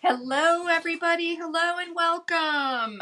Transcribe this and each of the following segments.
Hello, everybody. Hello and welcome.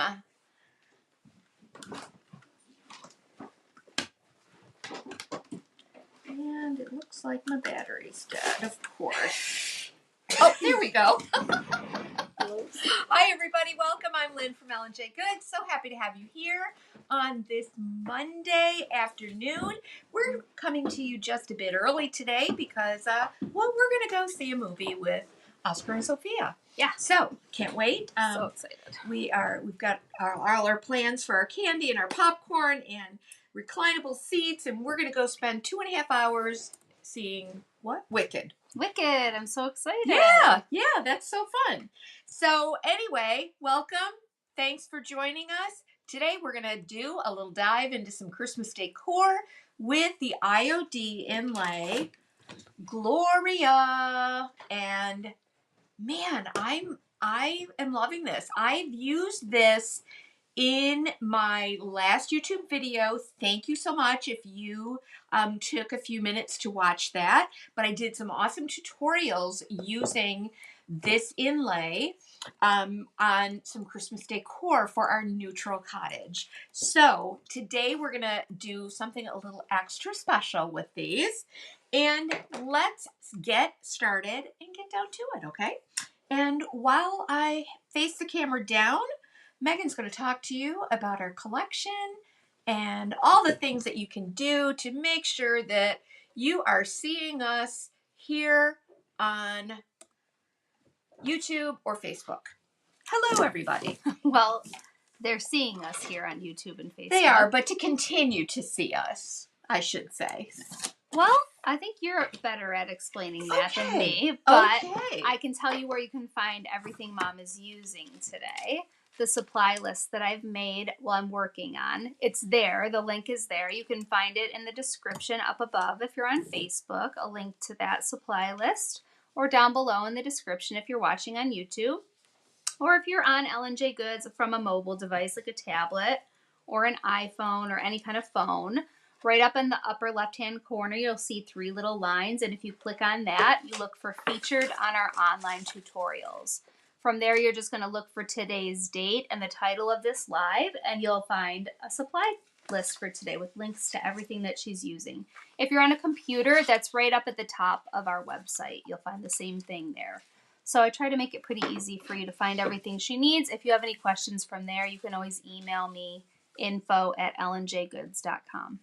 And it looks like my battery's dead, of course. Oh, there we go. Hi, everybody. Welcome. I'm Lynn from L&J Goods. So happy to have you here on this Monday afternoon. We're coming to you just a bit early today because, we're going to go see a movie with Oscar and Sophia. Yeah. So can't wait. So excited. We've got all our plans for our candy and our popcorn and reclinable seats, and we're going to go spend 2.5 hours seeing what? Wicked. Wicked. I'm so excited. Yeah, that's so fun. So anyway, welcome. Thanks for joining us. Today we're going to do a little dive into some Christmas decor with the I.O.D inlay, Gloria. And man, I am loving this. I've used this in my last YouTube video. Thank you so much if you took a few minutes to watch that. But I did some awesome tutorials using this inlay on some Christmas decor for our neutral cottage. So today we're going to do something a little extra special with these. And let's get started and get down to it, okay? And while I face the camera down, Megan's going to talk to you about our collection and all the things that you can do to make sure that you are seeing us here on YouTube or Facebook. Hello, everybody. Well, they're seeing us here on YouTube and Facebook. They are, but to continue to see us, I should say. Well, I think you're better at explaining that than me, but I can tell you where you can find everything Mom is using today. The supply list that I've made while I'm working on. It's there. The link is there. You can find it in the description up above if you're on Facebook, a link to that supply list, or down below in the description if you're watching on YouTube, or if you're on L&J Goods from a mobile device like a tablet or an iPhone or any kind of phone. Right up in the upper left-hand corner, you'll see 3 little lines, and if you click on that, you look for featured on our online tutorials. From there, you're just going to look for today's date and the title of this live, and you'll find a supply list for today with links to everything that she's using. If you're on a computer, that's right up at the top of our website. You'll find the same thing there. So I try to make it pretty easy for you to find everything she needs. If you have any questions from there, you can always email me, info@lnjgoods.com.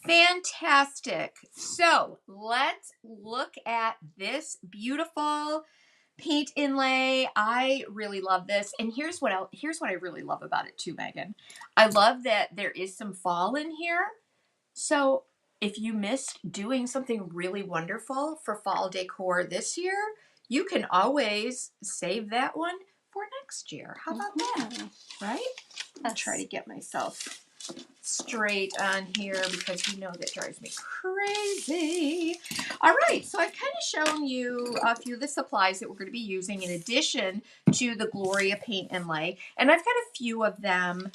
Fantastic. So let's look at this beautiful paint inlay. I really love this. And here's what I really love about it too, Megan. I love that there is some fall in here. So if you missed doing something really wonderful for fall decor this year, you can always save that one for next year. How about that? Right? I'll try to get myself straight on here because you know that drives me crazy. All right, so I've kind of shown you a few of the supplies that we're going to be using in addition to the Gloria paint inlay, and I've got a few of them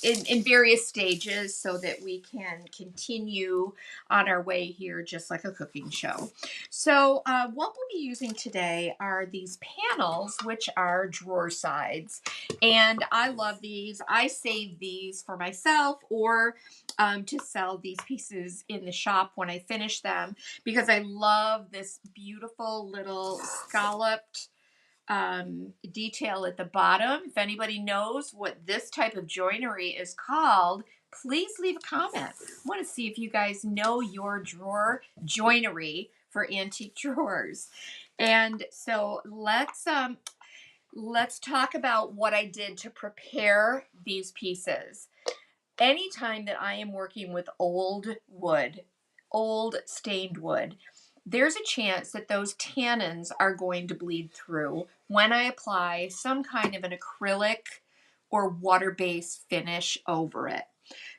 in various stages so that we can continue on our way here just like a cooking show. So what we'll be using today are these panels, which are drawer sides, and I love these. I save these for myself or to sell these pieces in the shop when I finish them because I love this beautiful little scalloped detail at the bottom. If anybody knows what this type of joinery is called, please leave a comment. I want to see if you guys know your drawer joinery for antique drawers. And so let's talk about what I did to prepare these pieces. Anytime that I am working with old wood, old stained wood, there's a chance that those tannins are going to bleed through when I apply some kind of an acrylic or water-based finish over it.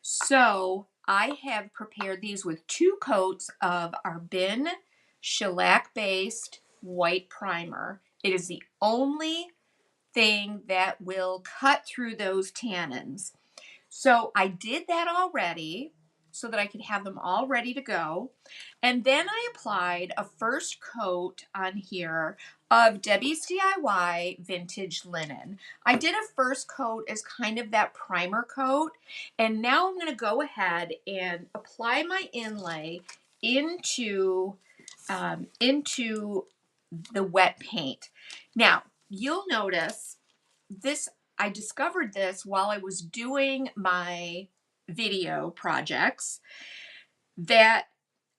So I have prepared these with 2 coats of our Bin shellac-based white primer. It is the only thing that will cut through those tannins. So I did that already so that I could have them all ready to go. And then I applied a first coat on here of Debbie's DIY Vintage Linen. I did a first coat as kind of that primer coat, and now I'm going to go ahead and apply my inlay into the wet paint. Now, you'll notice this, I discovered this while I was doing my video projects, that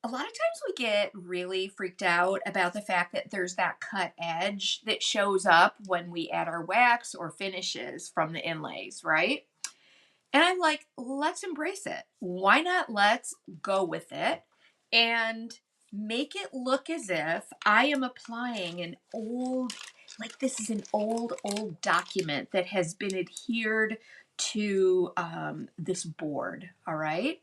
a lot of times we get really freaked out about the fact that there's that cut edge that shows up when we add our wax or finishes from the inlays, right? And I'm like, let's embrace it. Why not? Let's go with it and make it look as if I am applying an old, like this is an old document that has been adhered to this board, all right?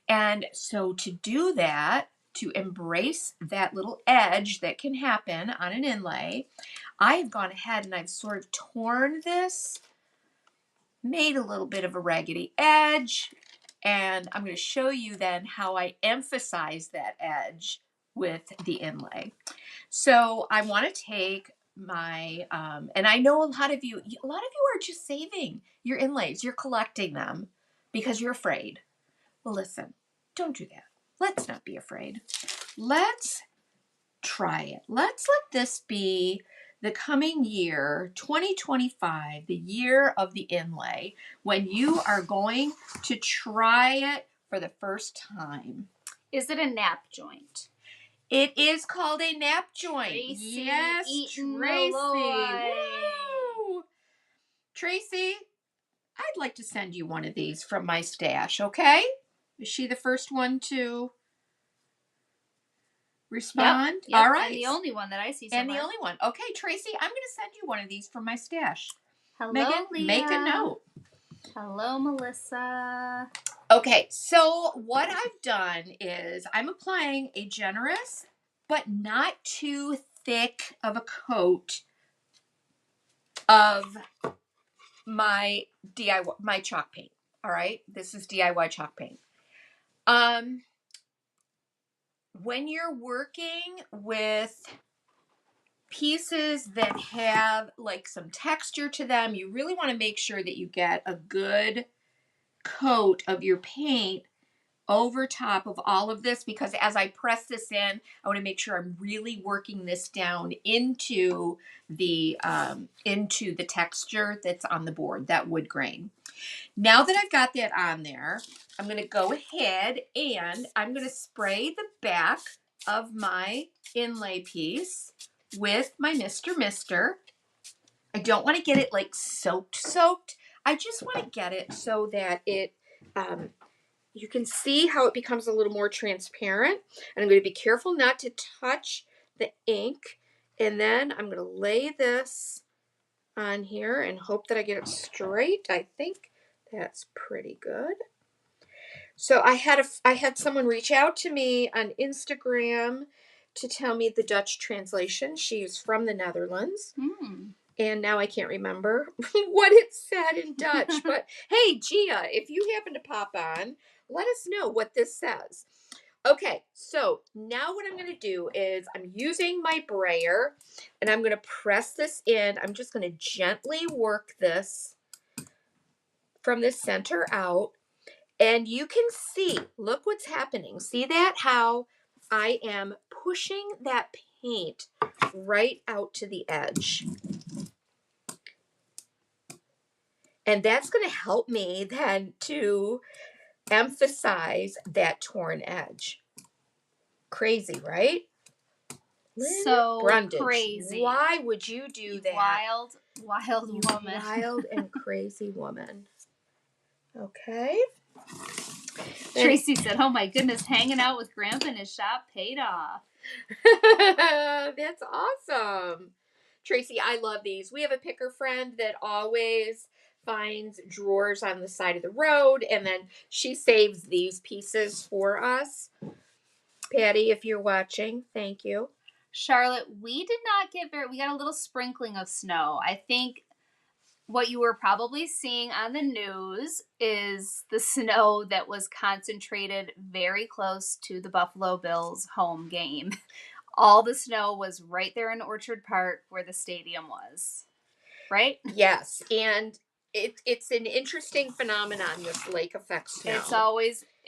And so to do that, to embrace that little edge that can happen on an inlay, I've gone ahead and I've sort of torn this, made a little bit of a raggedy edge, and I'm going to show you then how I emphasize that edge with the inlay. So I want to take my, and I know a lot of you are just saving your inlays. You're collecting them because you're afraid. Well, listen, don't do that. Let's not be afraid. Let's try it. Let's let this be the coming year, 2025, the year of the inlay, when you are going to try it for the first time. Is it a nap joint? It is called a nap joint. Tracy, yes, Tracy. Woo! Tracy, I'd like to send you one of these from my stash, okay? Is she the first one to respond? Yep. All right. And the only one that I see so And far. the only one. Okay, Tracy, I'm going to send you one of these from my stash. Hello, Megan, Leah. make a note. Hello, Melissa. Okay, so what I've done is I'm applying a generous but not too thick of a coat of my DIY, my chalk paint. All right, this is DIY chalk paint. When you're working with pieces that have like some texture to them, you really want to make sure that you get a good coat of your paint over top of all of this, because as I press this in, I want to make sure I'm really working this down into the texture that's on the board, that wood grain. Now that I've got that on there, I'm going to go ahead and I'm going to spray the back of my inlay piece with my Mister. I don't want to get it like soaked. I just want to get it so that it, you can see how it becomes a little more transparent. And I'm going to be careful not to touch the ink. And then I'm going to lay this on here and hope that I get it straight. I think that's pretty good. So I had someone reach out to me on Instagram to tell me the Dutch translation. She's from the Netherlands. And now I can't remember what it said in Dutch. But hey, Gia, if you happen to pop on, let us know what this says. Okay, so now what I'm going to do is I'm using my brayer and I'm going to press this in. I'm just going to gently work this from the center out. And you can see, look what's happening. See that? How I am pushing that paint right out to the edge. And that's going to help me then to emphasize that torn edge. Crazy, right? So Brundage, crazy. Why would you do that? Wild woman. Wild and crazy woman. Okay. Tracy said, oh my goodness, hanging out with Grandpa in his shop paid off. That's awesome. Tracy, I love these. We have a picker friend that always finds drawers on the side of the road, and then she saves these pieces for us. Patty, if you're watching, thank you. Charlotte, we did not get we got a little sprinkling of snow. I think what you were probably seeing on the news is the snow that was concentrated very close to the Buffalo Bills home game. all the snow was right there in Orchard Park where the stadium was. Right? Yes. And it's an interesting phenomenon, this lake effect snow.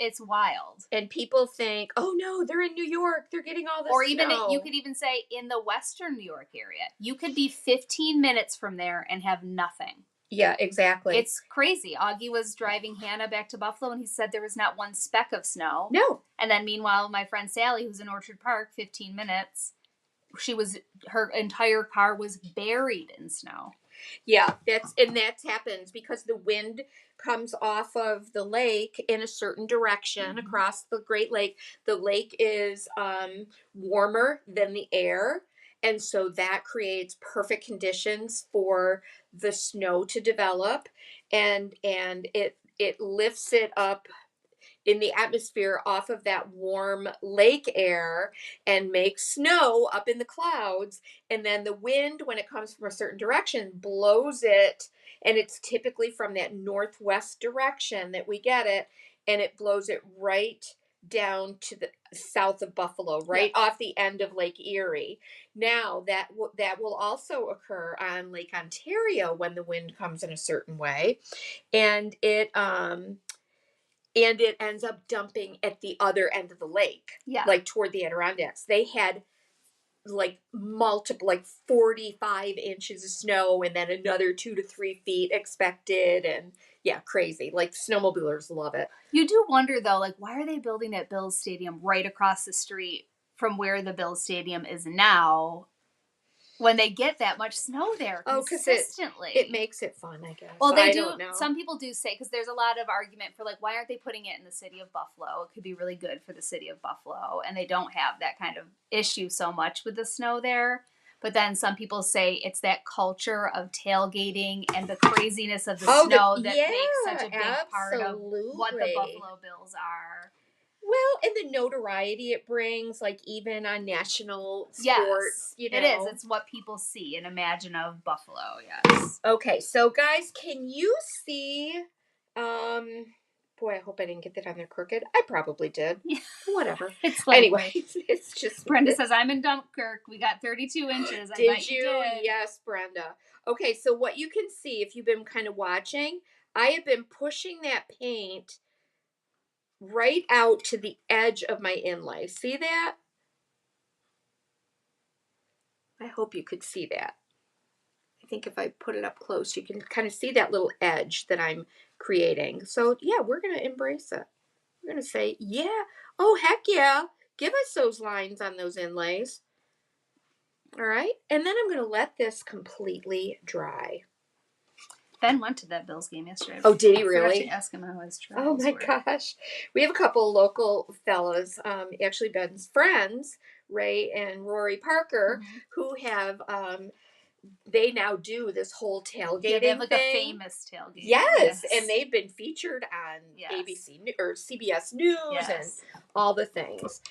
It's wild. And people think, oh no, they're in New York, they're getting all this or even snow. You could even say in the Western New York area. You could be 15 minutes from there and have nothing. Yeah, exactly. It's crazy. Augie was driving Hannah back to Buffalo and he said there was not one speck of snow. No. And then meanwhile, my friend Sally, who's in Orchard Park, 15 minutes, her entire car was buried in snow. Yeah, that happens because the wind comes off of the lake in a certain direction across the Great Lake. The lake is warmer than the air, and so that creates perfect conditions for the snow to develop, and it lifts it up in the atmosphere off of that warm lake air and makes snow up in the clouds. And then the wind, when it comes from a certain direction, blows it. And it's typically from that northwest direction that we get it. And it blows it right down to the south of Buffalo, right off the end of Lake Erie. Now, that will also occur on Lake Ontario when the wind comes in a certain way. And it ends up dumping at the other end of the lake, like toward the Adirondacks. They had like 45 inches of snow and then another 2 to 3 feet expected. And yeah, crazy. Like snowmobilers love it. You do wonder though, like, why are they building that Bills Stadium right across the street from where the Bills Stadium is now? When they get that much snow there consistently. It makes it fun, I guess. Well, they do. Some people do say, because there's a lot of argument for, like, why aren't they putting it in the city of Buffalo? It could be really good for the city of Buffalo. And they don't have that kind of issue so much with the snow there. But then some people say it's that culture of tailgating and the craziness of the snow that makes such a big part of what the Buffalo Bills are. Well, and the notoriety it brings, like even on national sports, you know. It is. It's what people see and imagine of Buffalo, yes. Okay, so guys, can you see, boy, I hope I didn't get that on there crooked. I probably did. Yeah. Whatever. Anyway, it's just. Brenda says, I'm in Dunkirk. We got 32 inches. Did you? Yes, Brenda. Okay, so what you can see, if you've been kind of watching, I have been pushing that paint right out to the edge of my inlay. See that? I hope you could see that. I think if I put it up close, you can kind of see that little edge that I'm creating. So yeah, we're going to embrace it. We're going to say, yeah, oh heck yeah, give us those lines on those inlays. All right, and then I'm going to let this completely dry. Ben went to that Bills game yesterday. Oh, did he really? I forgot to ask him how his trials were. Gosh. We have a couple local fellas, actually Ben's friends, Ray and Rory Parker, who have, they now do this whole tailgating thing. They have like a famous tailgate. Yes, and they've been featured on ABC or CBS News and all the things.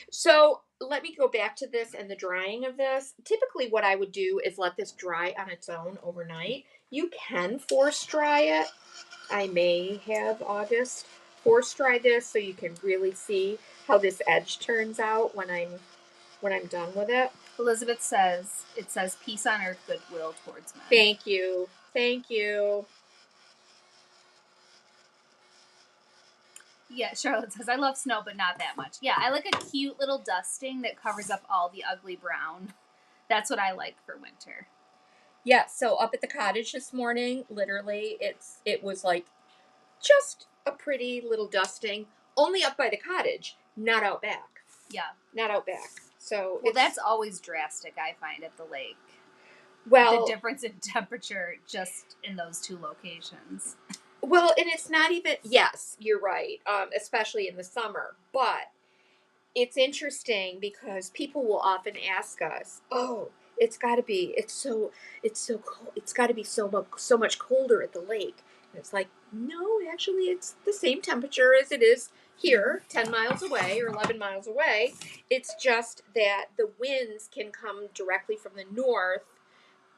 So let me go back to this and the drying of this. Typically what I would do is let this dry on its own overnight. You can force dry it. I may have August force dry this so you can really see how this edge turns out when I'm done with it. Elizabeth says, it says peace on earth, goodwill towards men. Thank you. Thank you. Yeah, Charlotte says, I love snow, but not that much. Yeah, I like a cute little dusting that covers up all the ugly brown. That's what I like for winter. Yeah, so up at the cottage this morning, literally, it was like just a pretty little dusting, only up by the cottage, not out back. Yeah. Not out back. So that's always drastic, I find, at the lake. Well, the difference in temperature just in those two locations. Well, and it's not even, yes, you're right, especially in the summer, but it's interesting because people will often ask us, oh, it's got to be, it's so cold, it's got to be so much colder at the lake. And it's like, no, actually it's the same temperature as it is here, 10 miles away or 11 miles away. It's just that the winds can come directly from the north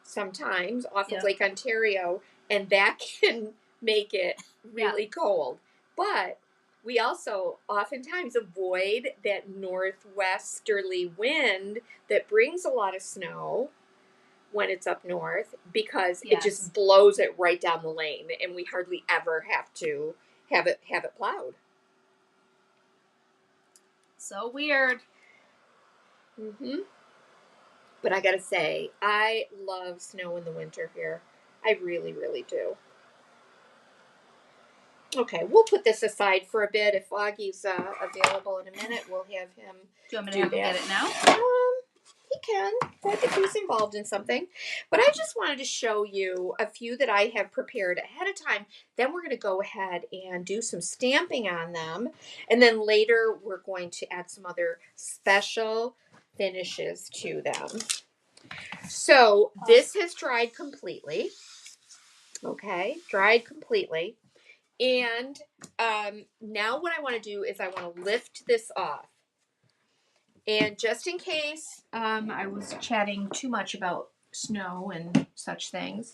sometimes off of Lake Ontario, and that can make it really cold. But we also oftentimes avoid that northwesterly wind that brings a lot of snow when it's up north, because it just blows it right down the lane, and we hardly ever have to have it plowed. So weird. But I gotta say, I love snow in the winter here. I really, really do. Okay, we'll put this aside for a bit. If Augie's available in a minute, we'll have him. Do you want me to have him get it now? He can. I think he's involved in something. But I just wanted to show you a few that I have prepared ahead of time. Then we're going to go ahead and do some stamping on them. And then later we're going to add some other special finishes to them. So this has dried completely. Okay, dried completely. And now what I want to do is I want to lift this off. And just in case I was chatting too much about snow and such things,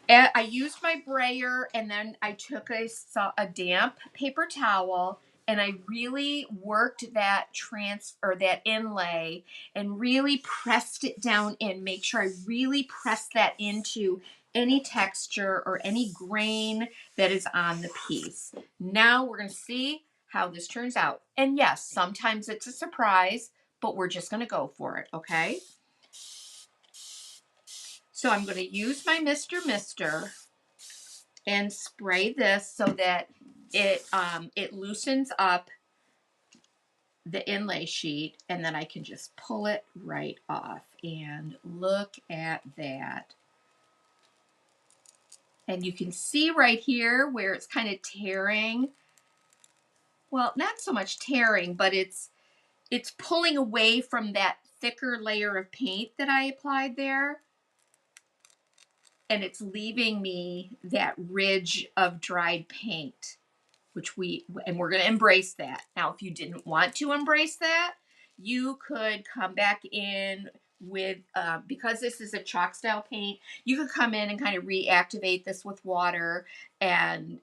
I used my brayer, and then I took a damp paper towel, and I really worked that that inlay and really pressed it down in. Make sure I really press that into any texture or any grain that is on the piece. Now we're going to see how this turns out. And yes, sometimes it's a surprise, but we're just going to go for it, okay? So I'm going to use my Mr. Mister and spray this so that it loosens up the inlay sheet, and then I can just pull it right off. And look at that. And you can see right here where it's kind of tearing. Well, not so much tearing, but it's pulling away from that thicker layer of paint that I applied there. And it's leaving me that ridge of dried paint, we're going to embrace that. Now, if you didn't want to embrace that, you could come back in with, because this is a chalk style paint, you could come in and kind of reactivate this with water and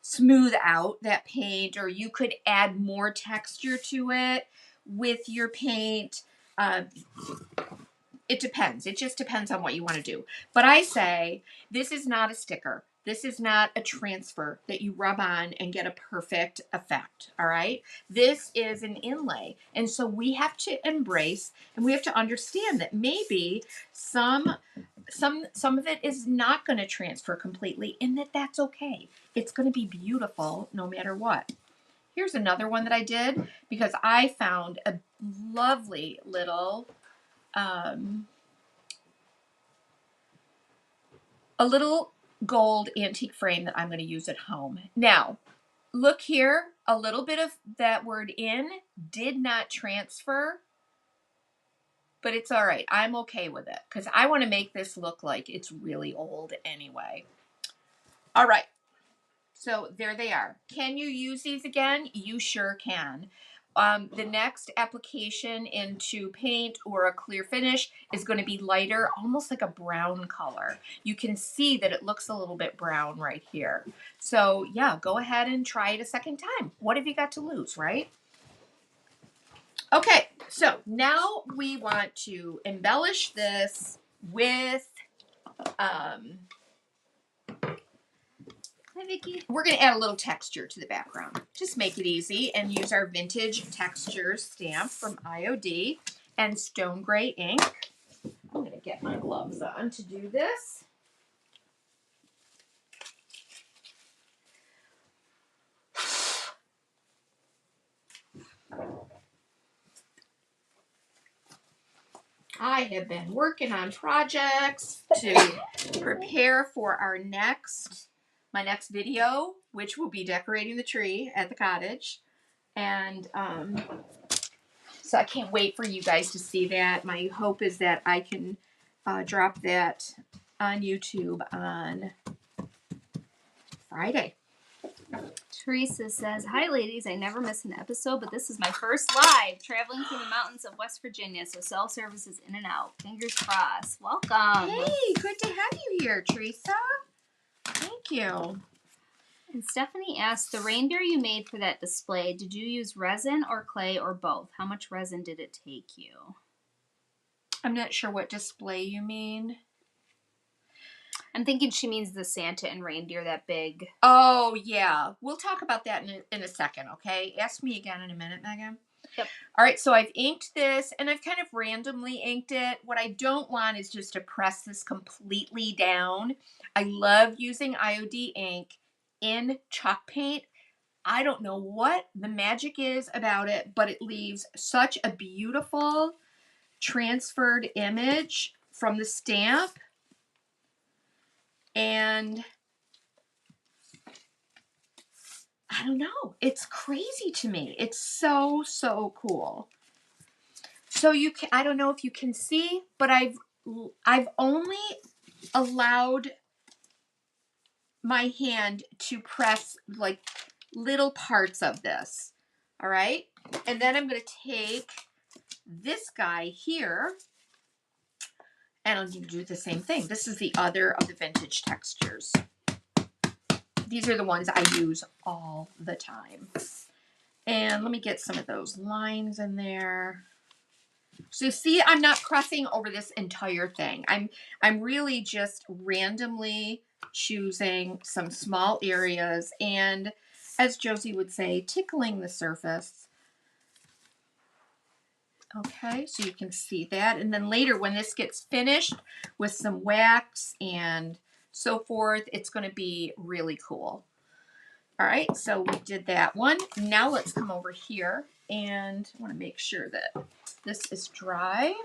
smooth out that paint, or you could add more texture to it with your paint. It depends. It just depends on what you want to do. But I say this is not a sticker. This is not a transfer that you rub on and get a perfect effect, all right? This is an inlay. And so we have to embrace and we have to understand that maybe some of it is not going to transfer completely, and that's okay. It's going to be beautiful no matter what. Here's another one that I did because I found a lovely little a little gold antique frame that I'm going to use at home. Now, look here, a little bit of that word in did not transfer, but it's all right. I'm okay with it because I want to make this look like it's really old anyway. All right, so there they are. Can you use these again? You sure can. The next application into paint or a clear finish is going to be lighter, almost like a brown color. You can see that it looks a little bit brown right here. So yeah, go ahead and try it a second time. What have you got to lose, right? Okay, so now we want to embellish this with Hi, Vicki. We're going to add a little texture to the background. Just make it easy and use our vintage texture stamp from I.O.D. and stone gray ink. I'm going to get my gloves on to do this. I have been working on projects to prepare for my next video, which will be decorating the tree at the cottage. And so I can't wait for you guys to see that. My hope is that I can drop that on YouTube on Friday. Teresa says, "Hi ladies, I never miss an episode, but this is my first live traveling through the mountains of West Virginia, so cell service is in and out. Fingers crossed. Welcome." Hey, good to have you here, Teresa. Thank you. And Stephanie asked, the reindeer you made for that display, did you use resin or clay or both? How much resin did it take you? I'm not sure what display you mean. I'm thinking she means the Santa and reindeer, that big. Oh, yeah. We'll talk about that in a second, okay? Ask me again in a minute, Megan. Yep. All right, so I've inked this, and I've kind of randomly inked it. What I don't want is just to press this completely down. I love using I.O.D ink in chalk paint. I don't know what the magic is about it, but it leaves such a beautiful transferred image from the stamp. And I don't know, it's crazy to me. It's so, so cool. So you can, I don't know if you can see, but I've only allowed my hand to press like little parts of this. All right. And then I'm going to take this guy here and I'll do the same thing. This is the other of the vintage textures. These are the ones I use all the time. And let me get some of those lines in there. So see, I'm not pressing over this entire thing. I'm really just randomly choosing some small areas and, as Josie would say, tickling the surface. Okay, so you can see that. And then later when this gets finished with some wax and so forth, it's going to be really cool. All right, so we did that one. Now let's come over here and I want to make sure that this is dry.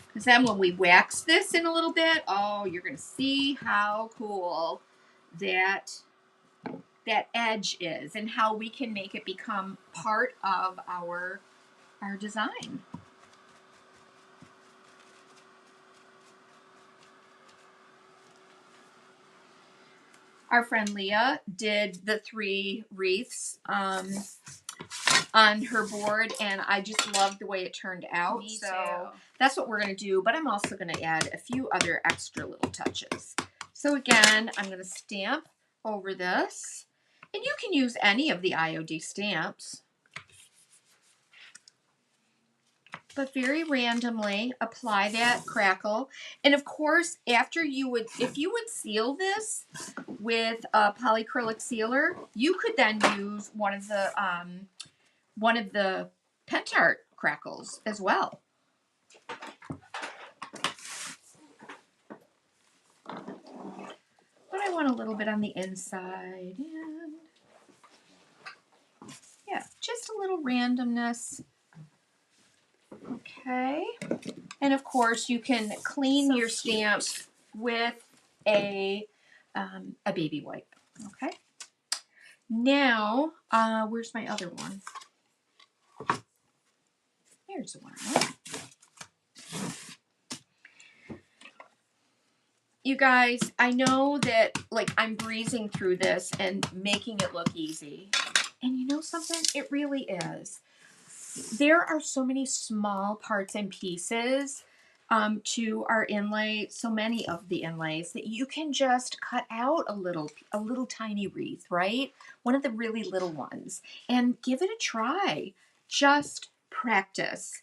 Because then when we wax this in a little bit, oh, you're going to see how cool that edge is and how we can make it become part of our design. Our friend Leah did the 3 wreaths on her board, and I just loved the way it turned out. Me so too. That's what we're going to do, but I'm also going to add a few other extra little touches. So again, I'm going to stamp over this, and you can use any of the I.O.D stamps, but very randomly apply that crackle. And of course, after if you would seal this with a polyacrylic sealer, you could then use one of the Pentart crackles as well. But I want a little bit on the inside, and yeah, just a little randomness. Okay, and of course you can clean your stamps with a baby wipe. Okay, now where's my other one? Here's the one I want. You guys, I know that like I'm breezing through this and making it look easy. And you know something? It really is. There are so many small parts and pieces to our inlay, so many of the inlays that you can just cut out a little tiny wreath, right? One of the really little ones, and give it a try. Just practice.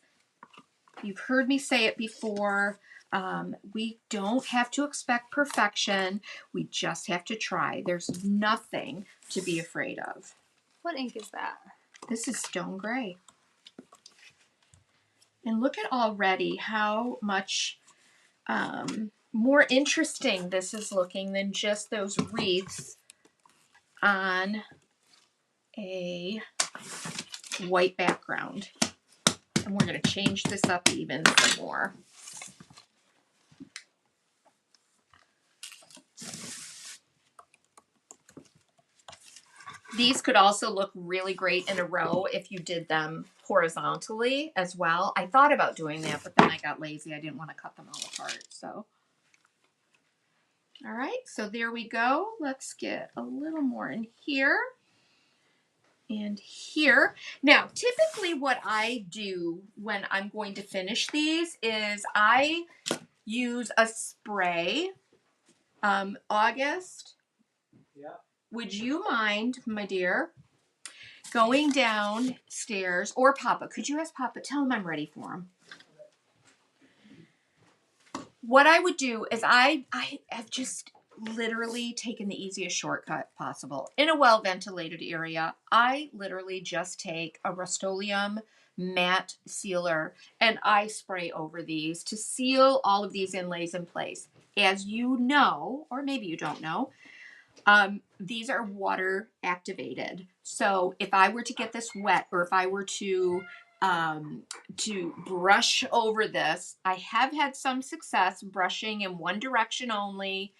You've heard me say it before. We don't have to expect perfection. We just have to try. There's nothing to be afraid of. What ink is that? This is Stone Gray. And look at already how much more interesting this is looking than just those wreaths on a white background. And we're going to change this up even some more. These could also look really great in a row if you did them horizontally as well. I thought about doing that, but then I got lazy. I didn't want to cut them all apart. So, all right, so there we go. Let's get a little more in here and here. Now, typically what I do when I'm going to finish these is I use a spray. August, yeah. Would you mind, my dear, going downstairs, or Papa? Could you ask Papa? Tell him I'm ready for him. What I would do is I have just literally taken the easiest shortcut possible. In a well-ventilated area, I literally just take a Rust-Oleum matte sealer and I spray over these to seal all of these inlays in place. As you know, or maybe you don't know, these are water activated. So if I were to get this wet, or if I were to brush over this, I have had some success brushing in one direction only.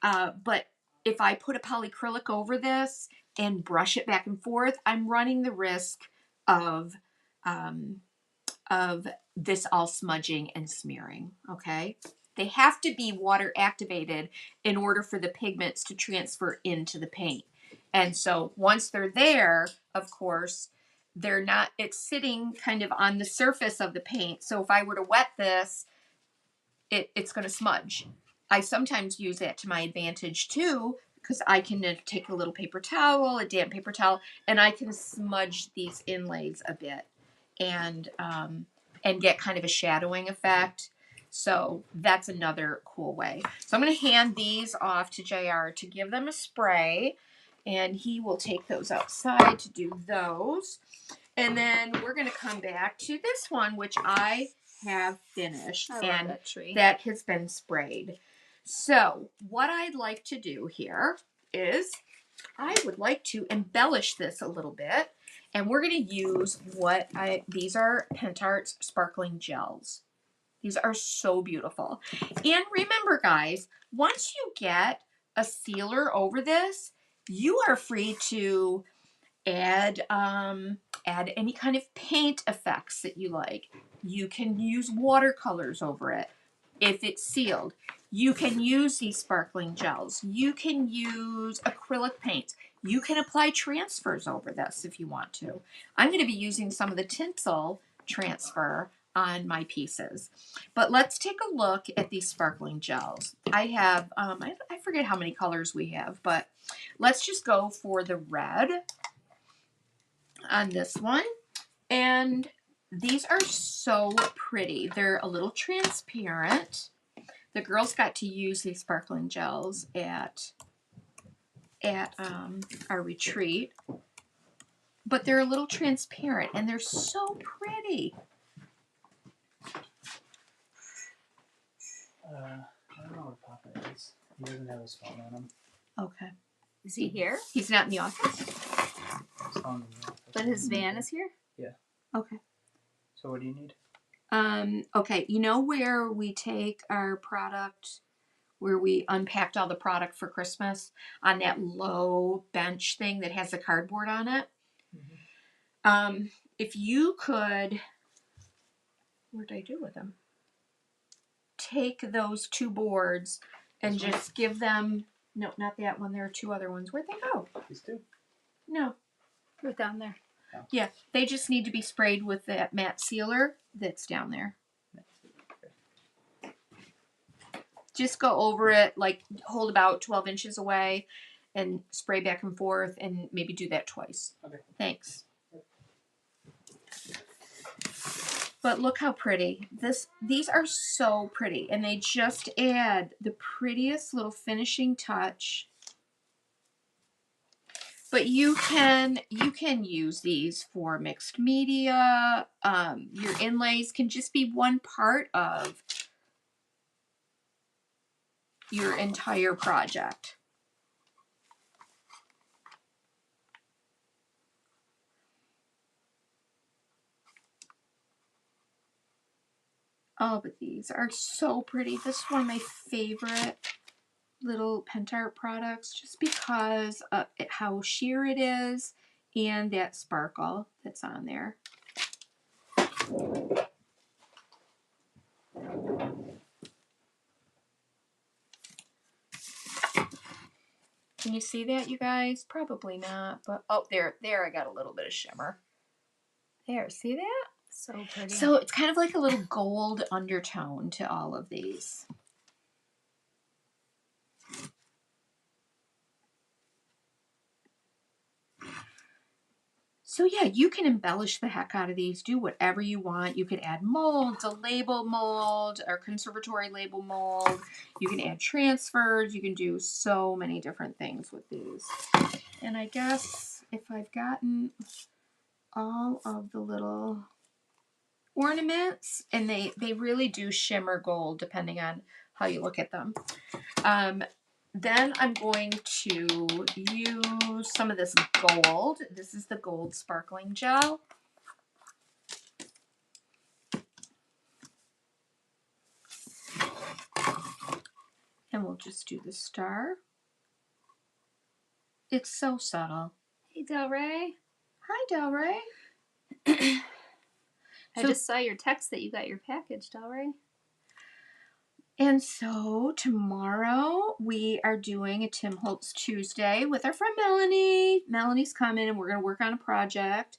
But if I put a polyacrylic over this and brush it back and forth, I'm running the risk of this all smudging and smearing. Okay. They have to be water activated in order for the pigments to transfer into the paint. And so once they're there, of course, they're not, it's sitting kind of on the surface of the paint. So if I were to wet this, it's going to smudge. I sometimes use that to my advantage too, because I can take a little paper towel, a damp paper towel, and I can smudge these inlays a bit and get kind of a shadowing effect. So that's another cool way. So I'm going to hand these off to JR to give them a spray, and he will take those outside to do those. And then we're going to come back to this one, which I have finished, and that has been sprayed. So what I'd like to do here is I would like to embellish this a little bit, and we're going to use these are Pentart's sparkling gels. These are so beautiful. And remember, guys, once you get a sealer over this, you are free to add any kind of paint effects that you like. You can use watercolors over it if it's sealed. You can use these sparkling gels. You can use acrylic paints. You can apply transfers over this if you want to. I'm going to be using some of the tinsel transfer on my pieces. But let's take a look at these sparkling gels. I have, I forget how many colors we have, but let's just go for the red on this one. And these are so pretty. They're a little transparent. The girls got to use these sparkling gels at our retreat, but they're a little transparent and they're so pretty. I don't know where Papa is. He doesn't have his phone on him. Okay. Is he here? He's not in the office. His phone's in the office. But his van is here? Yeah. Okay. So what do you need? Okay, you know where we take our product, where we unpacked all the product for Christmas on that low bench thing that has the cardboard on it? Mm-hmm. If you could, what did I do with them? Take those two boards and just give them, no, not that one. There are two other ones. Where'd they go? These two? No. Right down there. Oh. Yeah, they just need to be sprayed with that matte sealer that's down there. Just go over it, like hold about 12 inches away and spray back and forth, and maybe do that twice. Okay. Thanks. But look how pretty. These are so pretty, and they just add the prettiest little finishing touch. But you can use these for mixed media. Your inlays can just be one part of your entire project. Oh, but these are so pretty. This is one of my favorite little Pentart products, just because of how sheer it is and that sparkle that's on there. Can you see that, you guys? Probably not, but oh, there I got a little bit of shimmer. There, see that? So pretty. So it's kind of like a little gold undertone to all of these. So yeah, you can embellish the heck out of these, do whatever you want. You could add molds, a label mold, or conservatory label mold. You can add transfers. You can do so many different things with these. And I guess if I've gotten all of the little ornaments, and they really do shimmer gold depending on how you look at them. Then I'm going to use some of this gold. This is the gold sparkling gel. And we'll just do the star. It's so subtle. Hey, Delray. Hi, Delray. I just saw your text that you got your package, Delray. And so tomorrow we are doing a Tim Holtz Tuesday with our friend Melanie. Melanie's coming and we're going to work on a project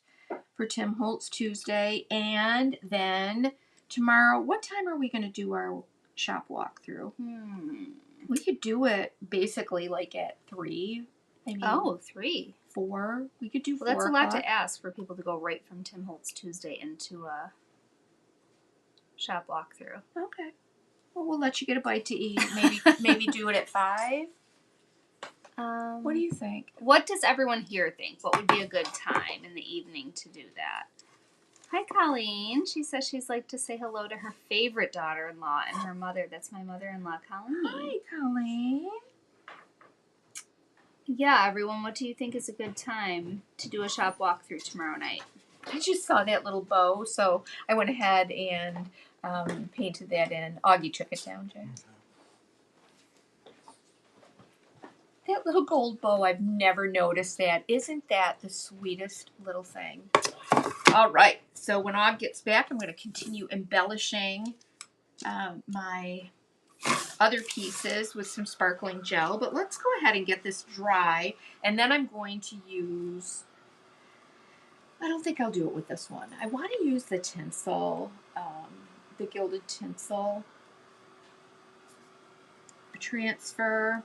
for Tim Holtz Tuesday. And then tomorrow, what time are we going to do our shop walkthrough? We could do it basically like at 3. I mean, 3. 4. We could do 4 Well, that's a lot to ask for people to go right from Tim Holtz Tuesday into a shop walkthrough. Okay. Well, we'll let you get a bite to eat. Maybe do it at 5. What do you think? What does everyone here think? What would be a good time in the evening to do that? Hi, Colleen. She says she's like to say hello to her favorite daughter-in-law and her mother. That's my mother-in-law, Colleen. Hi, Colleen. Yeah, everyone, what do you think is a good time to do a shop walkthrough tomorrow night? I just saw that little bow, so I went ahead and painted that in. Augie took it down, Jay. That little gold bow, I've never noticed that. Isn't that the sweetest little thing? All right, so when Og gets back, I'm going to continue embellishing my other pieces with some sparkling gel. But let's go ahead and get this dry, and then I'm going to use... I don't think I'll do it with this one. I want to use the tinsel, the gilded tinsel transfer.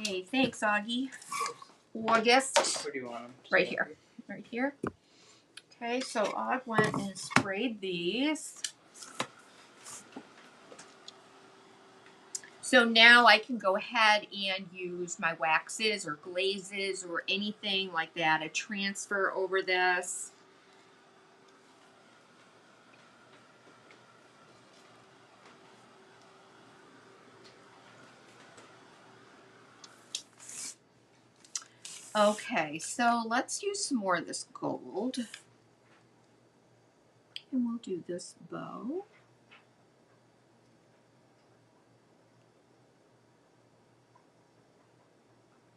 Yay, thanks, Augie. August. Where do you want them? Right here. Right here. Okay, so Og went and sprayed these. So now I can go ahead and use my waxes or glazes or anything like that, a transfer over this. Okay, so let's use some more of this gold. And we'll do this bow.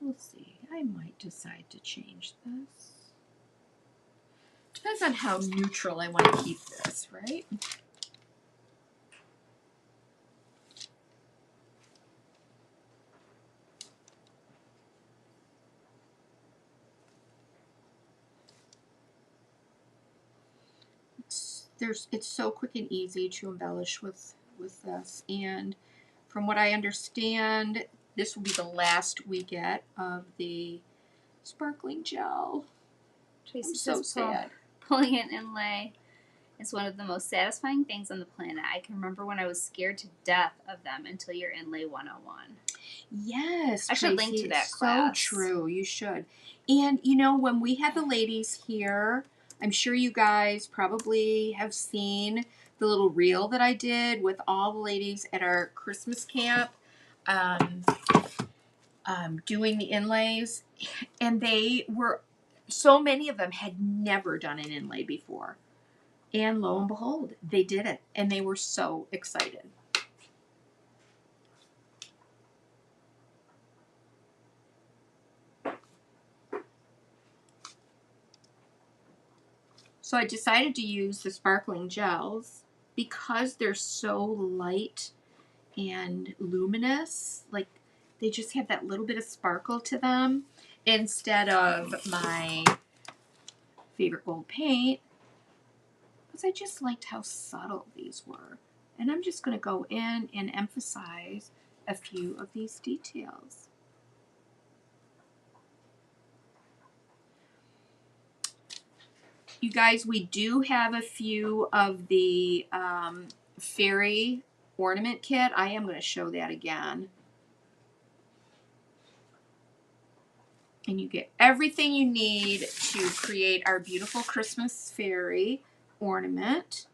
We'll see. I might decide to change this. Depends on how neutral I want to keep this, right? It's so quick and easy to embellish with this, and from what I understand, this will be the last we get of the sparkling gel. Tracy I'm so sad. Pulling an inlay is one of the most satisfying things on the planet. I can remember when I was scared to death of them until your Inlay 101. Yes, I should link to that class. So true, you should. And you know, when we had the ladies here, I'm sure you guys probably have seen the little reel that I did with all the ladies at our Christmas camp doing the inlays. And they were, so many of them had never done an inlay before. And lo and behold, they did it. And they were so excited. So I decided to use the sparkling gels. because they're so light and luminous, like they just have that little bit of sparkle to them instead of my favorite gold paint, because I just liked how subtle these were. And I'm just going to go in and emphasize a few of these details. You guys, we do have a few of the fairy ornament kit. I am going to show that again. And you get everything you need to create our beautiful Christmas fairy ornament.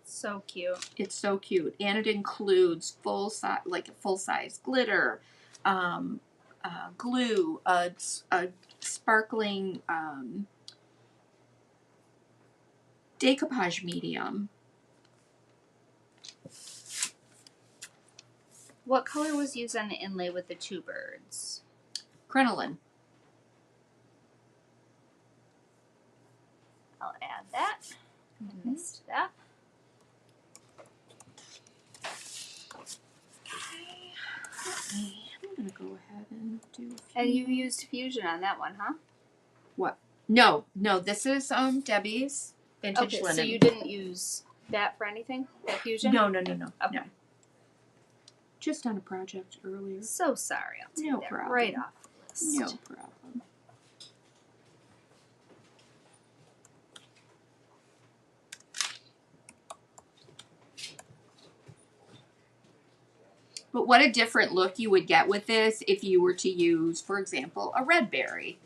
So cute. It's so cute. And it includes full size glitter, glue, a sparkling decoupage medium. What color was used on the inlay with the two birds? Crinoline. I'll add that. I missed that. Okay. I'm going to go ahead and do a few. And you used Fusion on that one, huh? What? No, this is Debbie's vintage linen. So you didn't use that for anything? That Fusion? No. Okay. No. Just on a project earlier. So sorry. I'll take that problem. right off the list. No problem. But what a different look you would get with this if you were to use, for example, a red berry.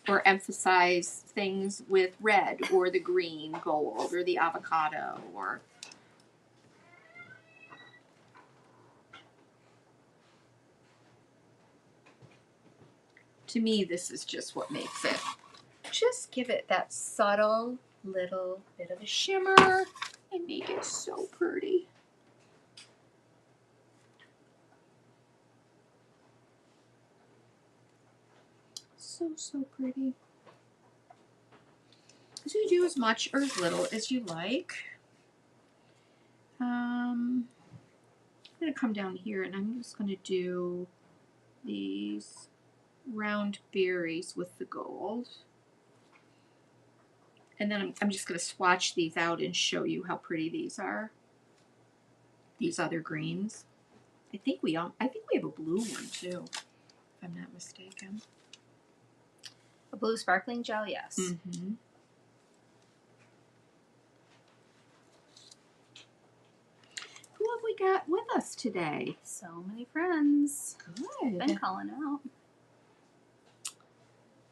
Or emphasize things with red or the green gold or the avocado or... To me, this is just what makes it. Just give it that subtle little bit of a shimmer and make it so pretty. So pretty. So you do as much or as little as you like. I'm going to come down here and I'm just going to do these round berries with the gold. And then I'm just going to swatch these out and show you how pretty these are. These other greens. I think we have a blue one too, if I'm not mistaken. A blue sparkling gel, yes. Mm-hmm. Who have we got with us today? So many friends. Good. Been calling out.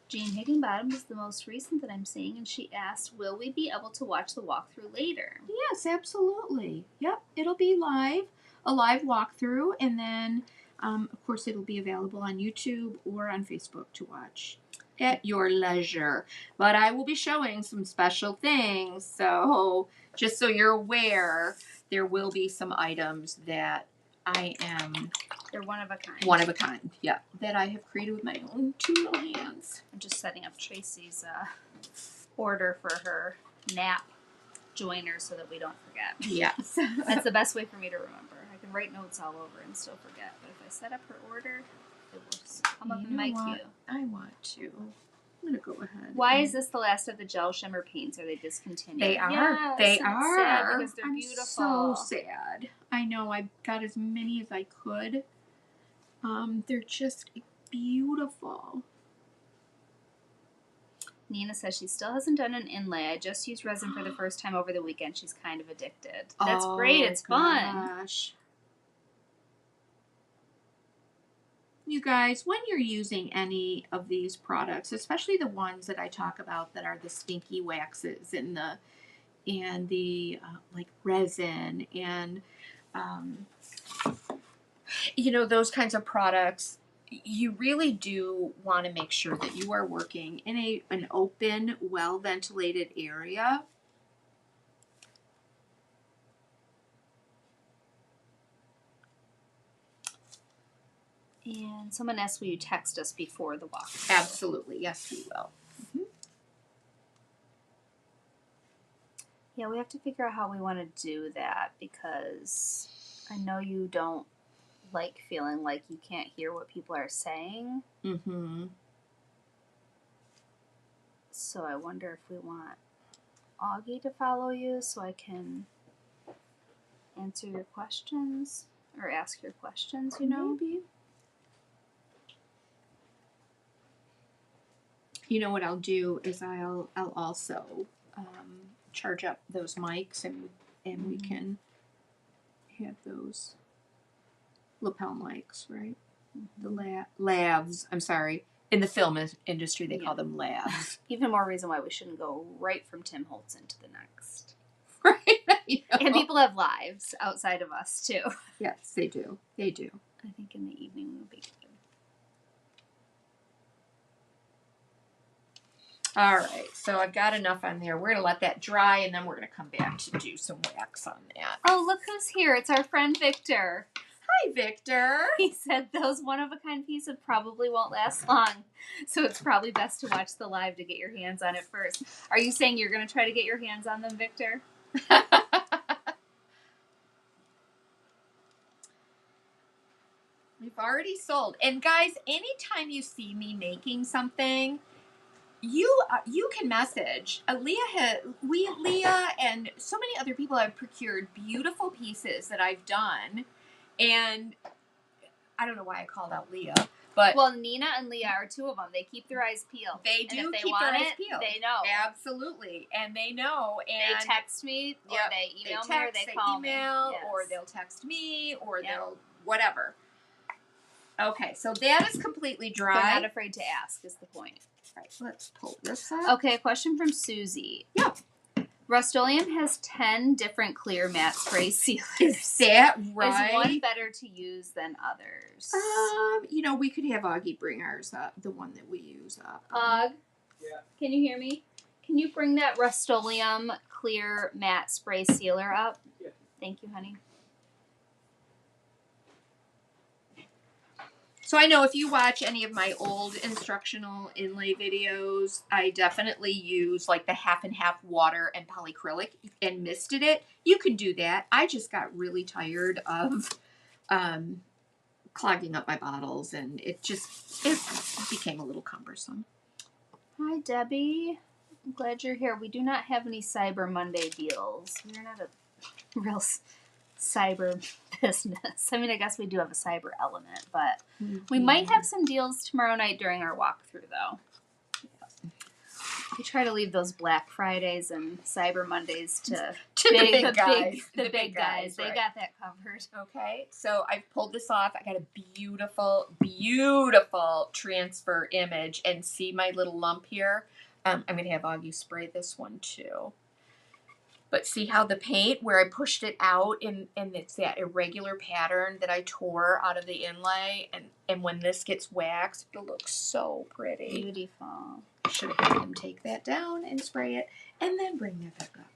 Jean Higginbottom is the most recent that I'm seeing, and she asked, will we be able to watch the walkthrough later? Yes, absolutely. Yep, it'll be live, a live walkthrough, and then, of course, it'll be available on YouTube or on Facebook to watch at your leisure. But I will be showing some special things, so just so you're aware, there will be some items that They're one of a kind. One of a kind, yeah. That I have created with my own two little hands. I'm just setting up Tracy's order for her nap joiner so that we don't forget. Yes. That's the best way for me to remember. I can write notes all over and still forget. But if I set up her order, it will come up in my queue. I want to. I'm going to go ahead. Why is this the last of the gel shimmer paints? Are they discontinued? They are. Yes, they and are. It's sad because they're I'm beautiful. So sad. I know. I got as many as I could. They're just beautiful. Nina says she still hasn't done an inlay. I just used resin for the first time over the weekend. She's kind of addicted. That's great. It's fun. You guys, when you're using any of these products, especially the ones that I talk about that are the stinky waxes and the like resin and you know, those kinds of products, you really do want to make sure that you are working in an open, well-ventilated area. And someone asked, will you text us before the walk? Absolutely. Yes, we will. Mm-hmm. Yeah, we have to figure out how we want to do that because I know you don't like feeling like you can't hear what people are saying. Mm-hmm. So I wonder if we want Augie to follow you so I can answer your questions or ask your questions, you know? Maybe. You know what I'll do is I'll also charge up those mics and we can have those lapel mics, right? The lavs. I'm sorry. In the film industry, they call them lavs. Even more reason why we shouldn't go right from Tim Holtz into the next. Right. And people have lives outside of us too. Yes, they do. They do. I think in the evening would be good. All right, so I've got enough on there. We're going to let that dry, and then we're going to come back to do some wax on that. Oh, look who's here. It's our friend Victor. Hi, Victor. He said those one-of-a-kind pieces probably won't last long, so it's probably best to watch the live to get your hands on it first. Are you saying you're going to try to get your hands on them, Victor? We've already sold. And guys, anytime you see me making something, you can message. Leah and so many other people have procured beautiful pieces that I've done, and I don't know why I called out Leah, but well, Nina and Leah are two of them. They keep their eyes peeled. They do and if they keep want their eyes it, peeled. They know absolutely, and they know. And they text me, or they email me, or they call me, or they'll text me, or they'll whatever. Okay, so that is completely dry. They're not afraid to ask, is the point. All right, let's pull this up. Okay, a question from Susie. Yep. Rust-Oleum has 10 different clear matte spray sealers. Is that right? Is one better to use than others? You know, we could have Augie bring ours up, the one that we use up. Yeah. Can you hear me? Can you bring that Rust-Oleum clear matte spray sealer up? Yeah. Thank you, honey. So I know if you watch any of my old instructional inlay videos, I definitely use like the half and half water and polyacrylic and misted it. You can do that. I just got really tired of clogging up my bottles, and it became a little cumbersome. Hi, Debbie. I'm glad you're here. We do not have any Cyber Monday deals. We're not a real cyber business. I mean, I guess we do have a cyber element, but we might have some deals tomorrow night during our walkthrough, though. We try to leave those Black Fridays and Cyber Mondays to the big guys. The big guys. They right. got that covered. Okay, so I've pulled this off. I got a beautiful, beautiful transfer image, and see my little lump here? I'm going to have Augie spray this one too. But see how the paint, where I pushed it out, and it's that irregular pattern that I tore out of the inlay, and when this gets waxed, it looks so pretty. Beautiful. Should have had him take that down and spray it, and then bring that back up.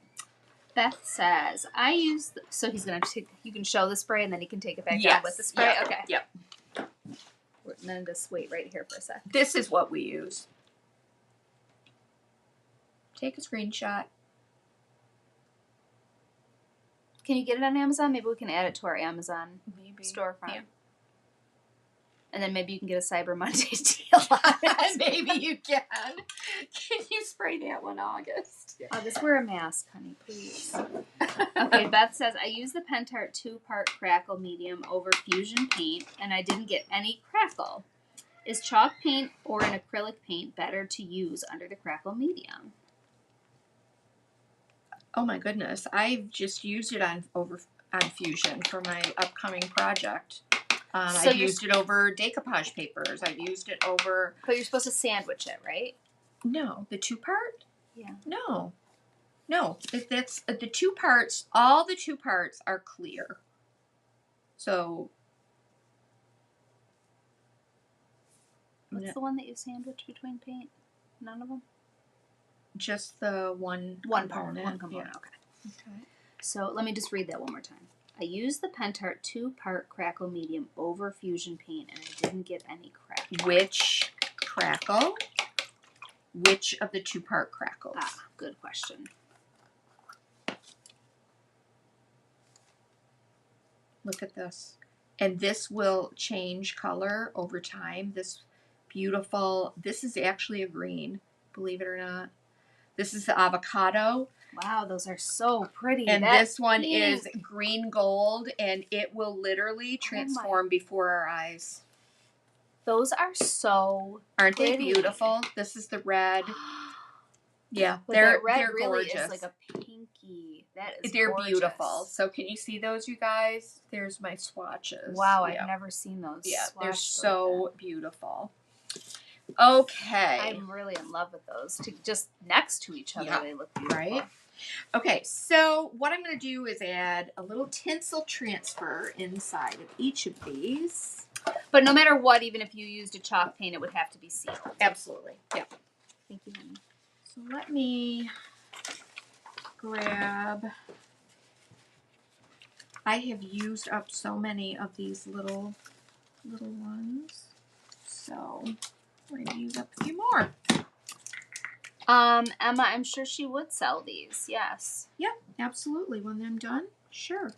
Beth says, I use, so he's going to take, you can show the spray, and then he can take it back down with the spray? Yep. Okay. Yep. We're going to just wait right here for a sec. This is what we use. Take a screenshot. Can you get it on Amazon? Maybe we can add it to our Amazon storefront. Yeah. And then maybe you can get a Cyber Monday deal on it. Maybe you can. Can you spray that one, August? Yeah. August, wear a mask, honey, please. Okay, Beth says, I used the Pentart 2-part crackle medium over fusion paint, and I didn't get any crackle. Is chalk paint or an acrylic paint better to use under the crackle medium? Oh my goodness, I've just used it on Fusion for my upcoming project. So I've used it over decoupage papers. I've used it over... But you're supposed to sandwich it, right? No. The 2-part? Yeah. No. No. That's the 2 parts. All the 2 parts are clear. So... What's the one that you sandwich between paint? None of them? Just the one component. One component, Yeah. Okay. So let me just read that one more time. I used the Pentart 2-part crackle medium over fusion paint, and I didn't get any crackle. Which crackle? Which of the 2-part crackles? Ah, good question. Look at this. And this will change color over time. This beautiful, this is actually a green, believe it or not. This is the avocado. Wow, those are so pretty. And this one is green gold, and it will literally transform before our eyes. Those are so Aren't pretty. they beautiful? This is the red. Yeah, but they're that red they're really gorgeous. is like a pinky. That is They're gorgeous. beautiful. So can you see those, you guys? There's my swatches. Wow, yeah. I've never seen those. Yeah, they're swatched so like beautiful. Okay. I'm really in love with those. Just next to each other, they look beautiful. Right? Okay, so what I'm going to do is add a little tinsel transfer inside of each of these. But no matter what, even if you used a chalk paint, it would have to be sealed. Absolutely. Yeah. Thank you, honey. So let me grab. I have used up so many of these little ones. So we're going to use up a few more. Emma, I'm sure she would sell these. Yes. Yep, absolutely. When I'm done, sure.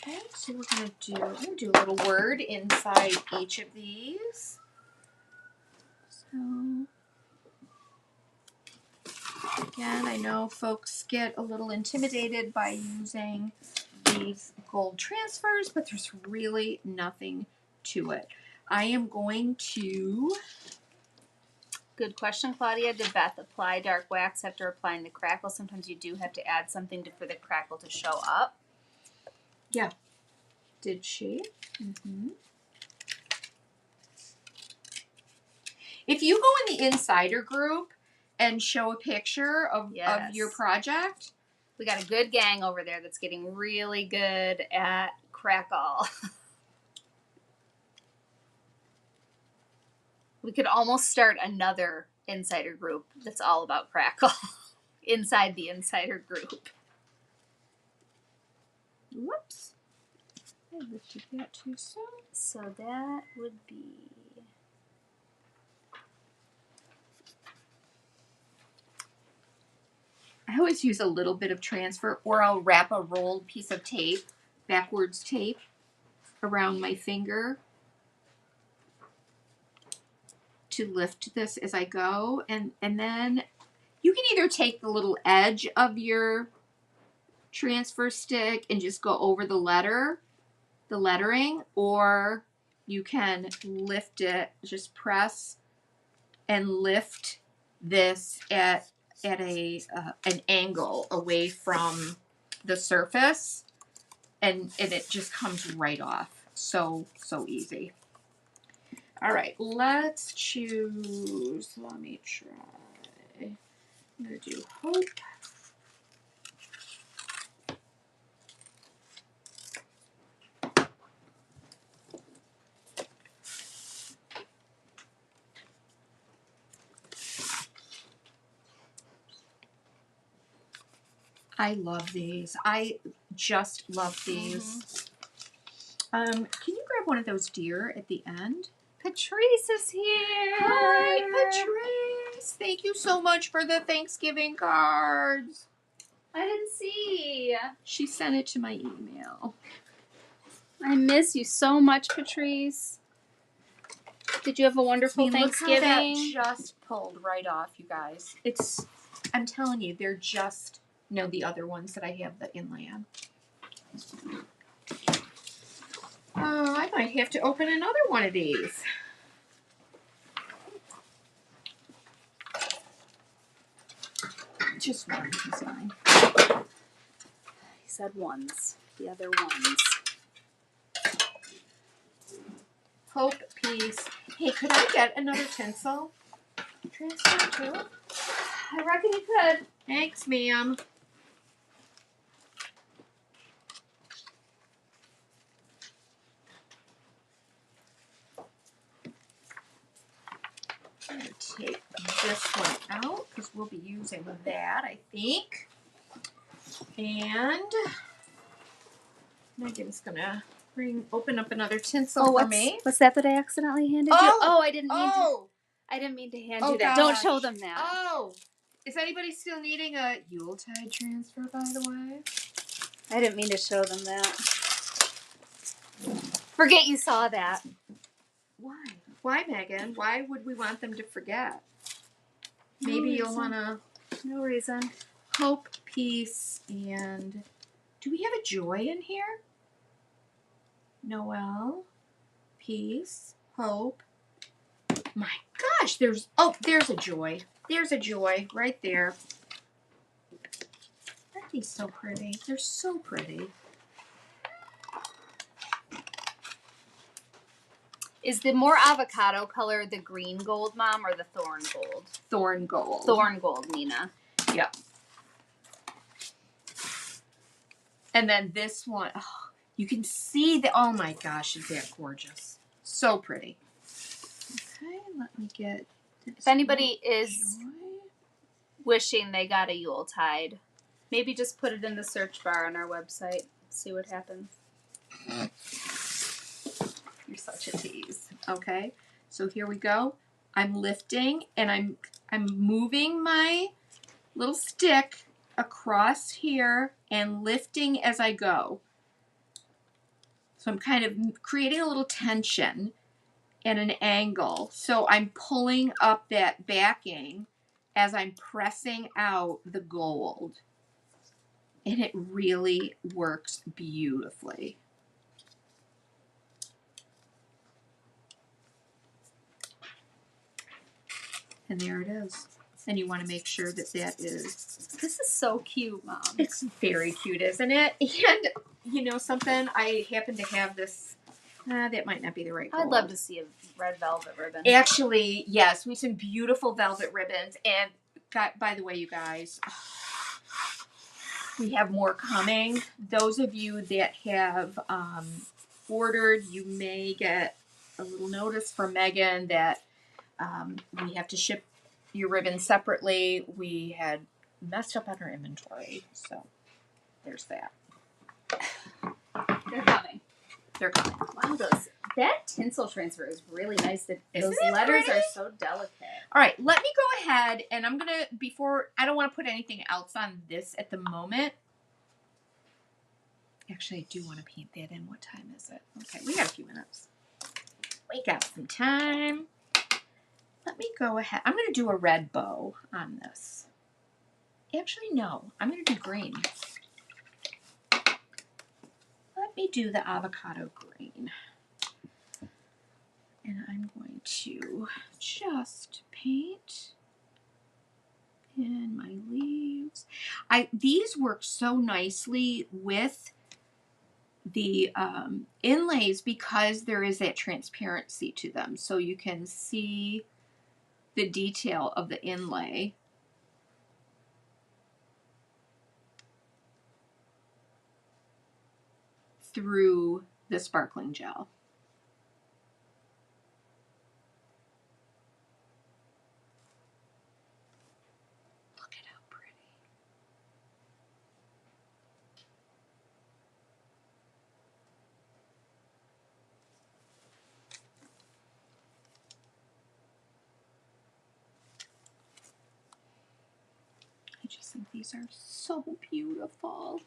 Okay, so we're gonna do a little word inside each of these. So again, I know folks get a little intimidated by using these gold transfers, but there's really nothing to it. I am going to... Good question, Claudia. Did Beth apply dark wax after applying the crackle? Sometimes you do have to add something for the crackle to show up. Yeah. Did she? Mm-hmm. If you go in the insider group and show a picture of your project. We got a good gang over there that's getting really good at crackle. We could almost start another insider group that's all about crackle inside the insider group. Whoops. I lifted that too soon. So that would be... I always use a little bit of transfer, or I'll wrap a rolled piece of tape, backwards tape, around my finger to lift this as I go. And then you can either take the little edge of your transfer stick and just go over the lettering, or you can lift it, just press and lift this at an angle away from the surface, and it just comes right off. So easy. All right, let's choose. Let me try. I'm gonna do Hope. I love these. I just love these. Can you grab one of those deer at the end? Patrice is here. Hi, Patrice. Thank you so much for the Thanksgiving cards. I didn't see. She sent it to my email. I miss you so much, Patrice. Did you have a wonderful Thanksgiving? Look how that just pulled right off, you guys. I'm telling you, they're just, the other ones that I have the inlay on. I might have to open another one of these. Just one is fine. He said ones. The other ones. Hope, peace. Hey, could I get another tinsel transfer too? I reckon you could. Thanks, ma'am. I'm going to take this one out because we'll be using that, I think. And Megan's going to open up another tinsel for me. What's that I accidentally handed you? Oh, I didn't mean to. I didn't mean to hand you that. Gosh. Don't show them that. Oh, is anybody still needing a Yuletide transfer, by the way? I didn't mean to show them that. Forget you saw that. Why? Why, Megan? Why would we want them to forget? No Maybe reason. You'll want to... No reason. Hope, peace, and... Do we have a joy in here? Noel, peace, hope. My gosh, there's a joy. There's a joy right there. Aren't these so pretty? They're so pretty. Is the more avocado color the green gold, Mom, or the thorn gold? Thorn gold. Thorn gold, Nina. Yep. And then this one, oh, you can see the, oh my gosh, is that gorgeous. So pretty. Okay, let me get this. If anybody is wishing they got a Yuletide, maybe just put it in the search bar on our website. See what happens. You're such a tease. Okay, so here we go. I'm lifting and I'm moving my little stick across here and lifting as I go. So I'm kind of creating a little tension and an angle. So I'm pulling up that backing as I'm pressing out the gold. And it really works beautifully. And there it is. And you want to make sure that that is... This is so cute, Mom. It's very cute, isn't it? And you know something? I happen to have this... that might not be the right gold. I'd love to see a red velvet ribbon. Actually, yes. We have some beautiful velvet ribbons. And by the way, you guys, we have more coming. Those of you that have ordered, you may get a little notice from Megan that we have to ship your ribbon separately. We had messed up on our inventory, so there's that. They're coming. They're coming. Wow, that tinsel transfer is really nice. Those letters are so delicate. All right, let me go ahead and I'm gonna I don't want to put anything else on this at the moment. Actually, I do want to paint that in. What time is it? Okay, we got a few minutes. We got some time. Let me go ahead. I'm going to do a red bow on this. Actually, no. I'm going to do green. Let me do the avocado green. And I'm going to just paint in my leaves. These work so nicely with the inlays because there is that transparency to them. So you can see the detail of the inlay. Through the sparkling gel. Look at how pretty. I just think these are so beautiful.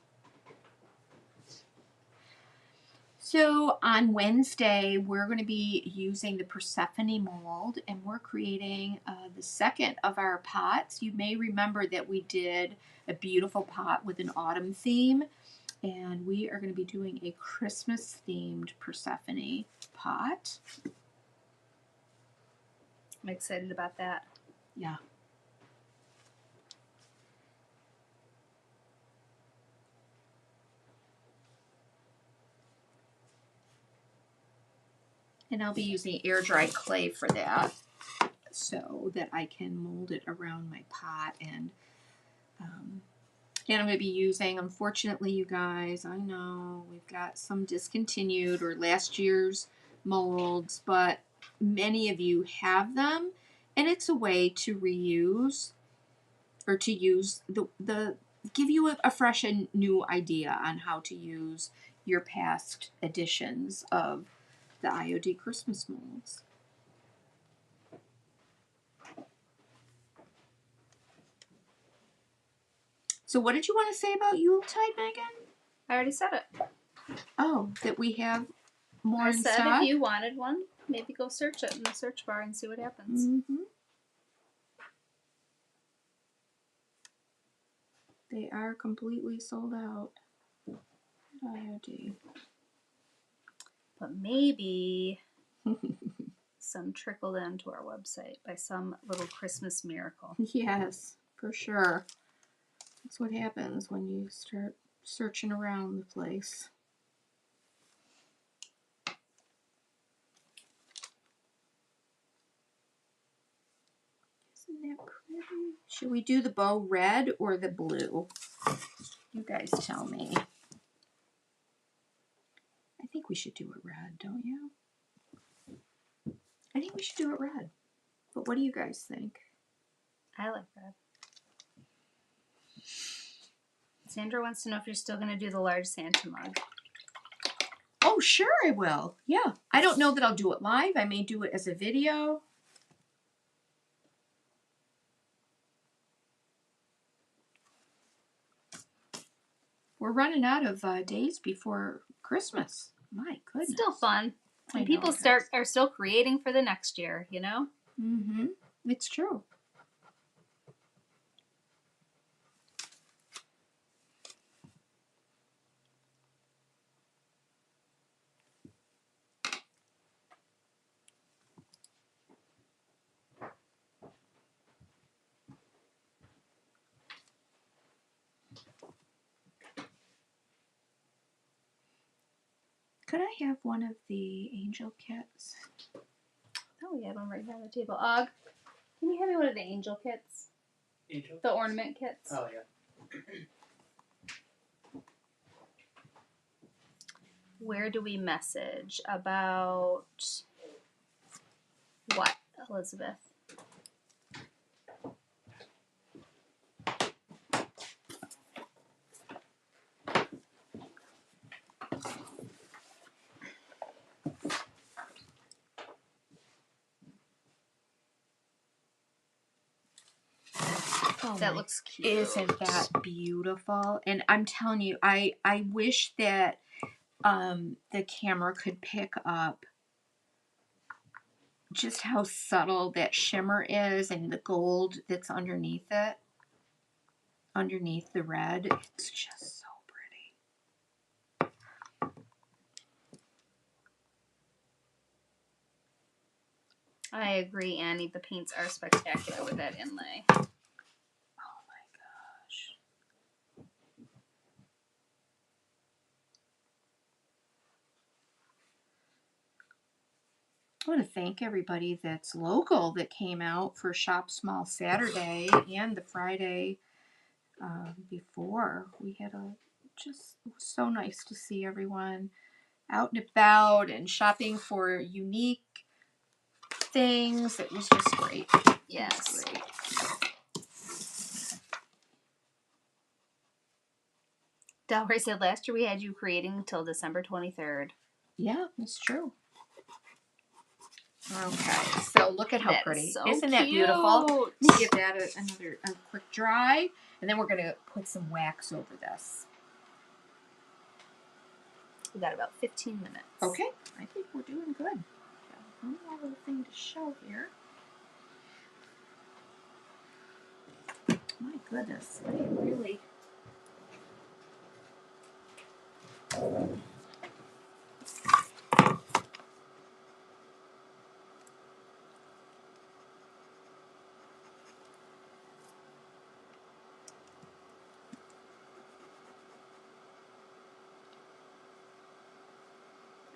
So on Wednesday, we're going to be using the Persephone mold, and we're creating the second of our pots. You may remember that we did a beautiful pot with an autumn theme, and we are going to be doing a Christmas-themed Persephone pot. I'm excited about that. Yeah. And I'll be using air dry clay for that so that I can mold it around my pot. And I'm going to be using, unfortunately, you guys, I know we've got some discontinued or last year's molds, but many of you have them. And it's a way to reuse or to use give you a fresh and new idea on how to use your past editions of the I.O.D. Christmas molds. So what did you want to say about Yuletide, Megan? I already said it. Oh, that we have more I in said stock? if you wanted one, maybe go search it in the search bar and see what happens. Mm-hmm. They are completely sold out. I.O.D. But maybe some trickled into our website by some little Christmas miracle. Yes, for sure. That's what happens when you start searching around the place. Isn't that pretty? Should we do the bow red or the blue? You guys tell me. I think we should do it red, don't you? I think we should do it red. But what do you guys think? I like red. Sandra wants to know if you're still going to do the large Santa mug. Oh, sure I will. Yeah. I don't know that I'll do it live. I may do it as a video. We're running out of days before Christmas. My goodness. Still fun. And people are still creating for the next year, you know? Mm-hmm. It's true. Could I have one of the angel kits? Oh, we have them right here on the table. Og, can you have me one of the angel kits? Angel? The ornament kits? Oh, yeah. Where do we message about what, Elizabeth? Oh, that looks cute. Isn't that beautiful? And I'm telling you, I wish that the camera could pick up just how subtle that shimmer is and the gold that's underneath it. Underneath the red. It's just so pretty. I agree, Annie. The paints are spectacular with that inlay. Oh my gosh. I want to thank everybody that's local that came out for Shop Small Saturday and the Friday before. We had it was so nice to see everyone out and about and shopping for unique things. It was just great. Yes. Great. Delray said last year we had you creating until December 23rd. Yeah, it's true. Okay, so look at how pretty. Isn't that beautiful? Let's give that a quick dry, and then we're going to put some wax over this. We got about 15 minutes. Okay, I think we're doing good. Got one more little thing to show here. My goodness, they really...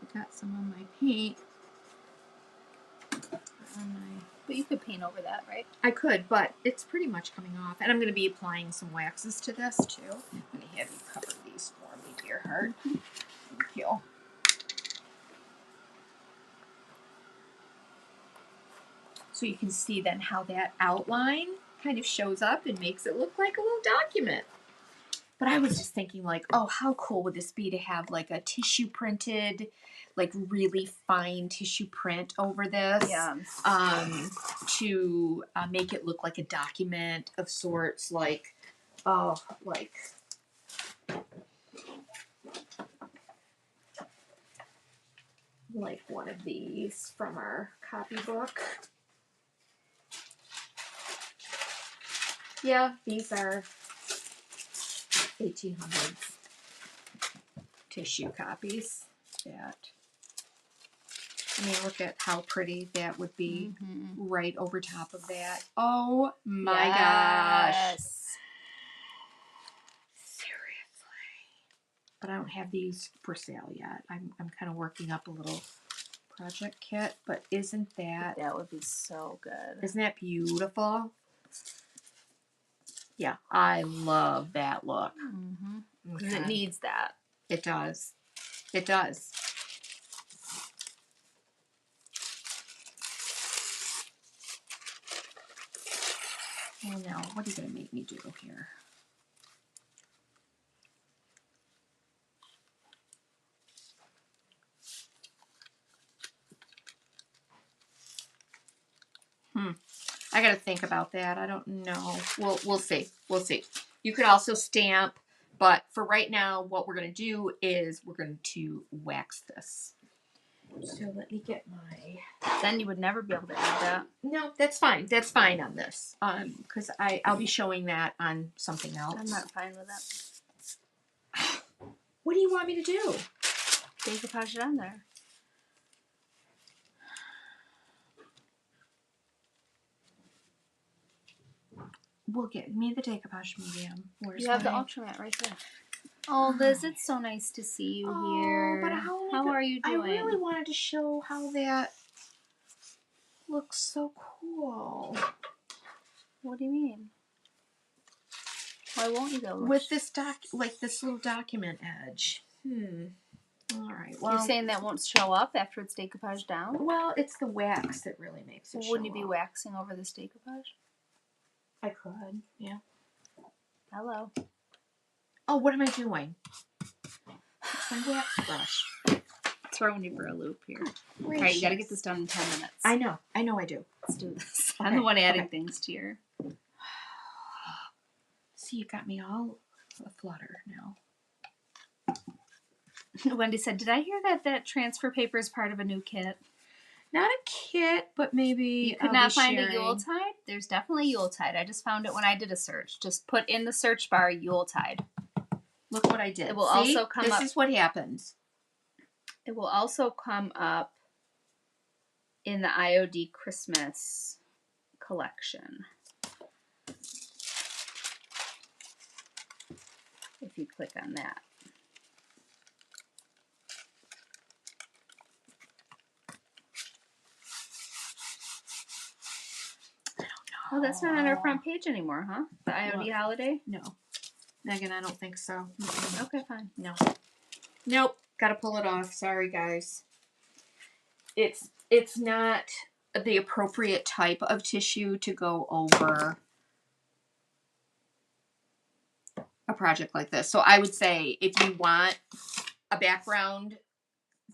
I got some on my paint. But you could paint over that, right? I could, but it's pretty much coming off. And I'm going to be applying some waxes to this, too. I'm going to have you cover these for me, dear heart. Thank you. So you can see then how that outline kind of shows up and makes it look like a little document. But I was just thinking, like, oh, how cool would this be to have, like, a tissue printed, like, really fine tissue print over this? Yeah. To make it look like a document of sorts, like Oh, like one of these from our copybook. Yeah, these are 1800s tissue copies. That, I mean, look at how pretty that would be right over top of that. Oh my gosh. Seriously. But I don't have these for sale yet. I'm kind of working up a little project kit, but isn't that... That would be so good. Isn't that beautiful? Yeah, I love that look. Because it needs that. It does. It does. Oh no, what are you going to make me do here? I got to think about that. I don't know. We'll see. We'll see. You could also stamp, but for right now, what we're going to do is we're going to wax this. So let me get my... Then you would never be able to add that. No, that's fine. That's fine on this. Because I'll be showing that on something else. I'm not fine with that. What do you want me to do? Decoupage it on there. Well, get me the decoupage medium. Where's you have the Ultramat right there. Oh, Liz, it's so nice to see you here. But how are you doing? I really wanted to show how that looks so cool. What do you mean? Why won't you go? With this this little document edge. All right. Well, you're saying that won't show up after it's decoupaged down? Well, it's the wax that really makes it show Wouldn't you be up. waxing over this decoupage? I could, yeah. Hello. Oh, what am I doing? It's my wax brush. Throwing you for a loop here. Gracious. All right, you got to get this done in 10 minutes. I know I do. Let's do this. Okay. I'm the one adding things to your... See, you got me all aflutter now. Wendy said, did I hear that transfer paper is part of a new kit? Not a kit, but maybe you could not find a Yuletide? There's definitely Yuletide. I just found it when I did a search. Just put in the search bar Yuletide. Look what I did. It will also come up. This is what happens. It will also come up in the I.O.D. Christmas collection. If you click on that. Oh, that's not on our front page anymore, huh? The I.O.D. holiday? No. Megan, I don't think so. Okay, fine. No. Nope. Gotta pull it off. Sorry, guys. It's not the appropriate type of tissue to go over a project like this. So I would say if you want a background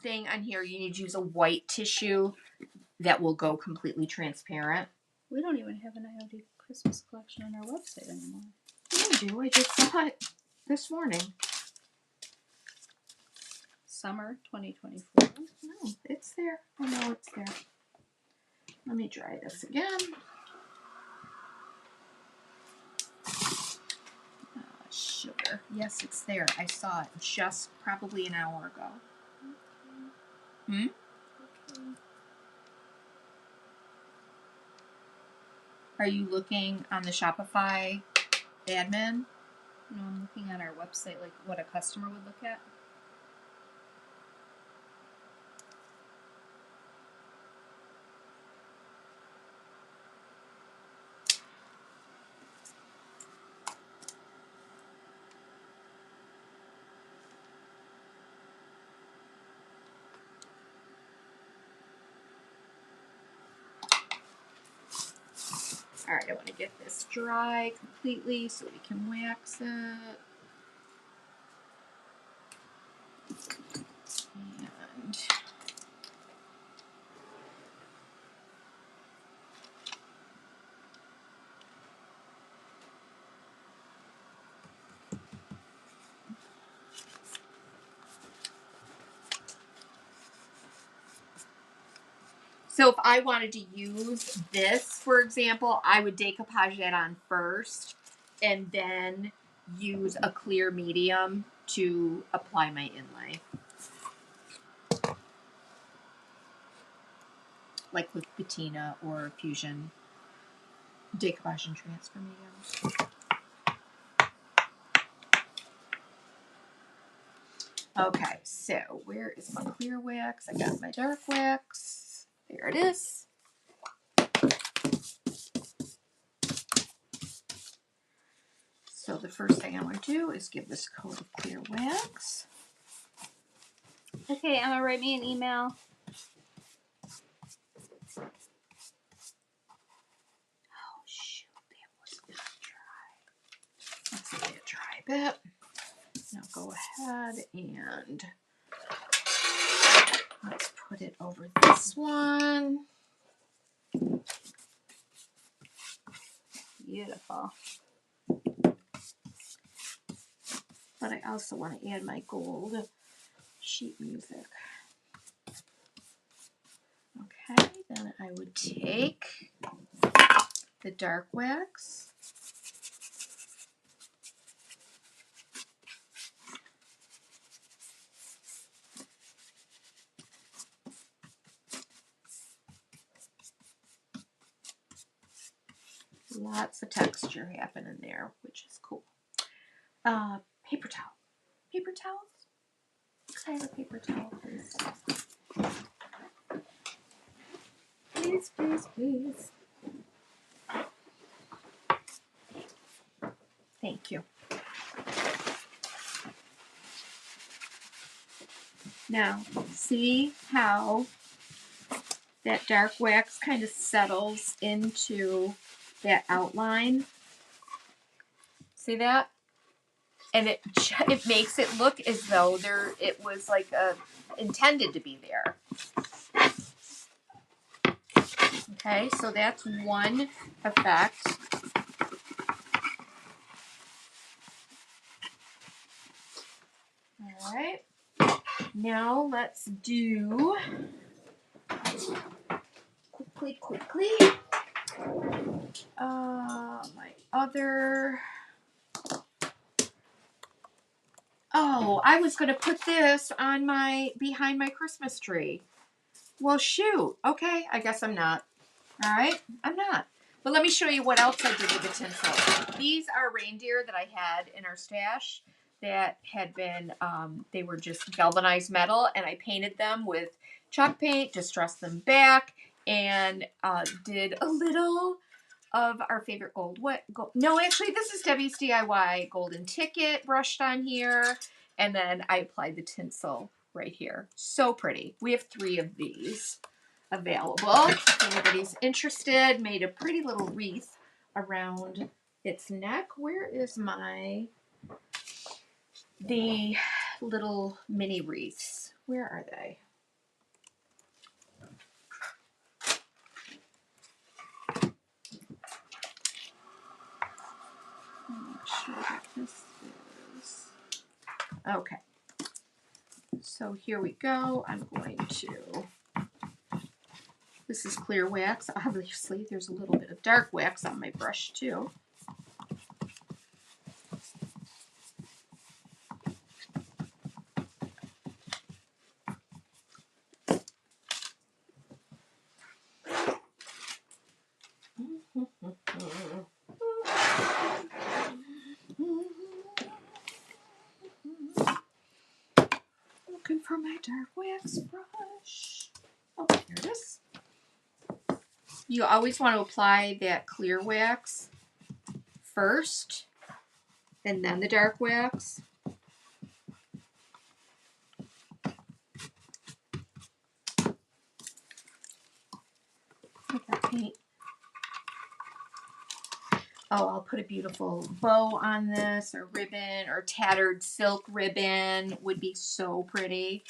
thing on here, you need to use a white tissue that will go completely transparent. We don't even have an I.O.D. Christmas collection on our website anymore. I do. I just saw it this morning. Summer 2024. No, it's there. I know it's there. Let me try this again. Sugar. Yes, it's there. I saw it just probably an hour ago. Okay. Are you looking on the Shopify admin? No, I'm looking on our website, like what a customer would look at. All right, I want to get this dry completely so we can wax it. And So if I wanted to use this, for example, I would decoupage that on first and then use a clear medium to apply my inlay. Like with patina or fusion decoupage and transfer medium. Okay, so where is my clear wax? I got my dark wax. There it is. So the first thing I want to do is give this coat of clear wax. Okay, Emma, write me an email. Oh shoot, that was not dry. Let's let it dry a bit. Now go ahead and let's put it over this one. Beautiful. But I also want to add my gold sheet music. Okay, then I would take the dark wax. Lots of texture happening there, which is cool. Paper towel. Paper towels? Can I have a paper towel, please? Please, please, please. Thank you. Now, see how that dark wax kind of settles into that outline? See that? And it makes it look as though it was like intended to be there. Okay, so that's one effect. All right. Now let's do quickly. My other. Oh, I was going to put this on behind my Christmas tree. Well, shoot. Okay, I guess I'm not. All right, I'm not. But let me show you what else I did with the tinsel. These are reindeer that I had in our stash that had been, they were just galvanized metal, and I painted them with chalk paint, distressed them back, and did a little of our favorite gold. No, actually, this is Debbie's DIY golden ticket brushed on here, and then I applied the tinsel right here. So pretty. We have 3 of these available. If anybody's interested, made a pretty little wreath around its neck. Where is the little mini wreaths? Where are they? Make sure that this is okay. So here we go. I'm going to. This is clear wax. Obviously, there's a little bit of dark wax on my brush too. Looking for my dark wax brush. Oh, here it is. You always want to apply that clear wax first, and then the dark wax. Look at that paint. Oh, I'll put a beautiful bow on this, or ribbon, or tattered silk ribbon would be so pretty.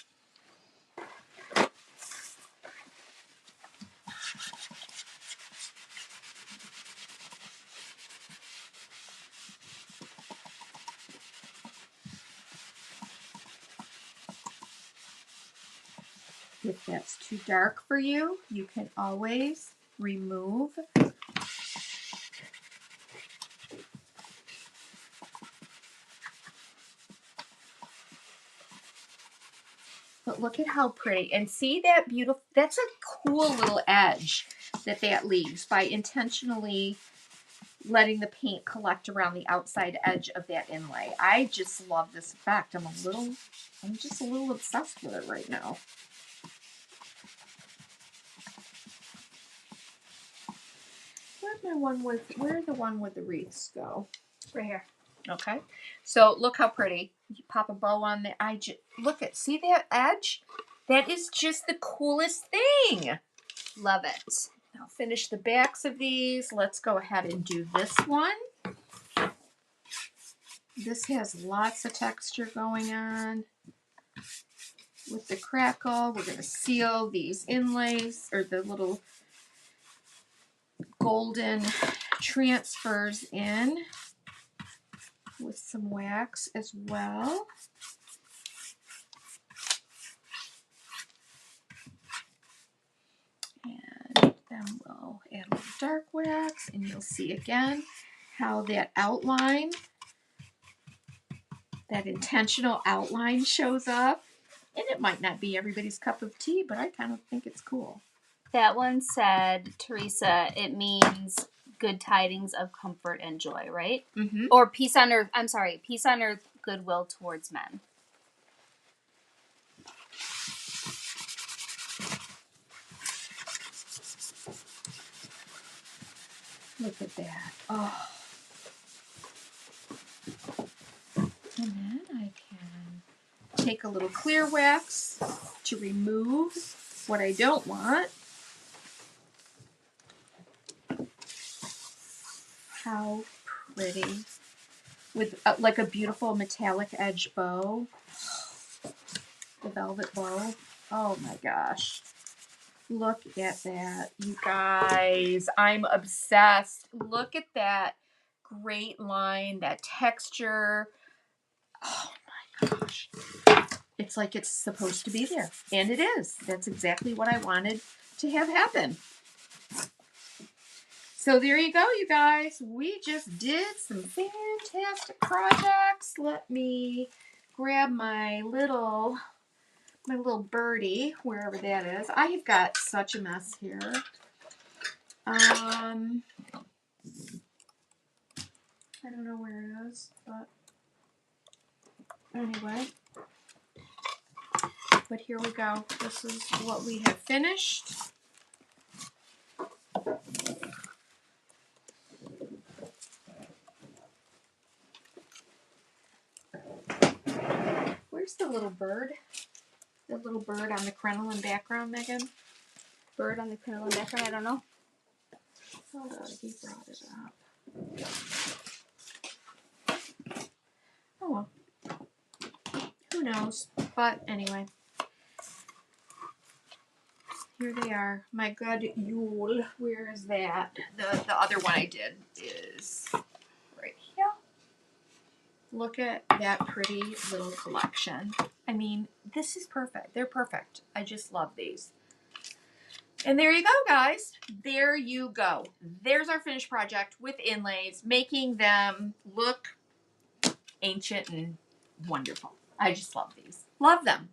If that's too dark for you, you can always remove. But look at how pretty. And see that beautiful, that's a cool little edge that leaves by intentionally letting the paint collect around the outside edge of that inlay. I just love this effect. I'm just a little obsessed with it right now. Where'd the one with the wreaths go? Right here. Okay. So look how pretty. You pop a bow on there. See that edge? That is just the coolest thing. Love it. Now finish the backs of these. Let's go ahead and do this one. This has lots of texture going on. With the crackle, we're going to seal these inlays, or the little golden transfers in with some wax as well. And then we'll add a little dark wax, and you'll see again how that outline, that intentional outline shows up. And it might not be everybody's cup of tea, but I kind of think it's cool. That one said, Teresa, it means good tidings of comfort and joy, right? Mm-hmm. Or peace on earth, peace on earth, goodwill towards men. Look at that. Oh. And then I can take a little clear wax to remove what I don't want. How pretty. With like a beautiful metallic edge bow. The velvet bow. Oh my gosh. Look at that, you guys. I'm obsessed. Look at that great line, that texture. Oh my gosh. It's like it's supposed to be there. And it is. That's exactly what I wanted to have happen. So there you go, you guys. We just did some fantastic projects. Let me grab my little birdie, wherever that is. I have got such a mess here. I don't know where it is, but anyway. But here we go. This is what we have finished. Where's the little bird? The little bird on the crinoline background, Megan? Bird on the crinoline background, I don't know. Oh, he brought it up. Oh well. Who knows? But anyway. Here they are. My good Yule. Where is that? The other one I did is right here. Look at that pretty little collection. I mean, this is perfect. They're perfect. I just love these. And there you go, guys. There you go. There's our finished project with inlays, making them look ancient and wonderful. I just love these. Love them.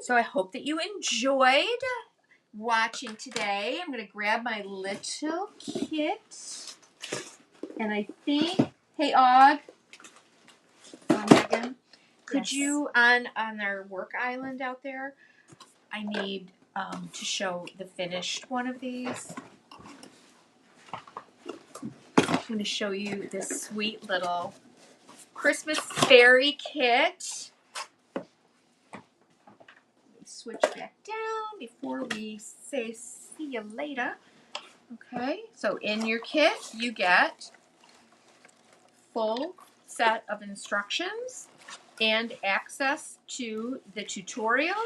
So I hope that you enjoyed watching today. I'm going to grab my little kit. And I think, hey, Og, Megan, could you, on our work island out there, I need to show the finished one of these. I'm going to show you this sweet little Christmas fairy kit. Switch back down before we say see you later. Okay, so in your kit you get full set of instructions and access to the tutorial,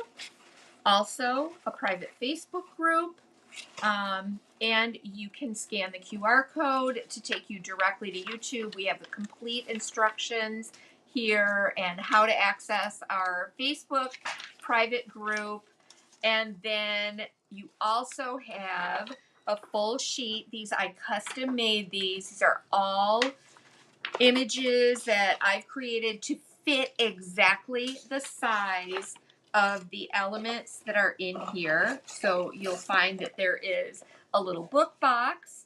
also a private Facebook group, and you can scan the QR code to take you directly to YouTube. We have the complete instructions here and how to access our Facebook private group. And then you also have a full sheet. These, I custom made these. These are all images that I've created to fit exactly the size of the elements that are in here. So you'll find that there is a little book box,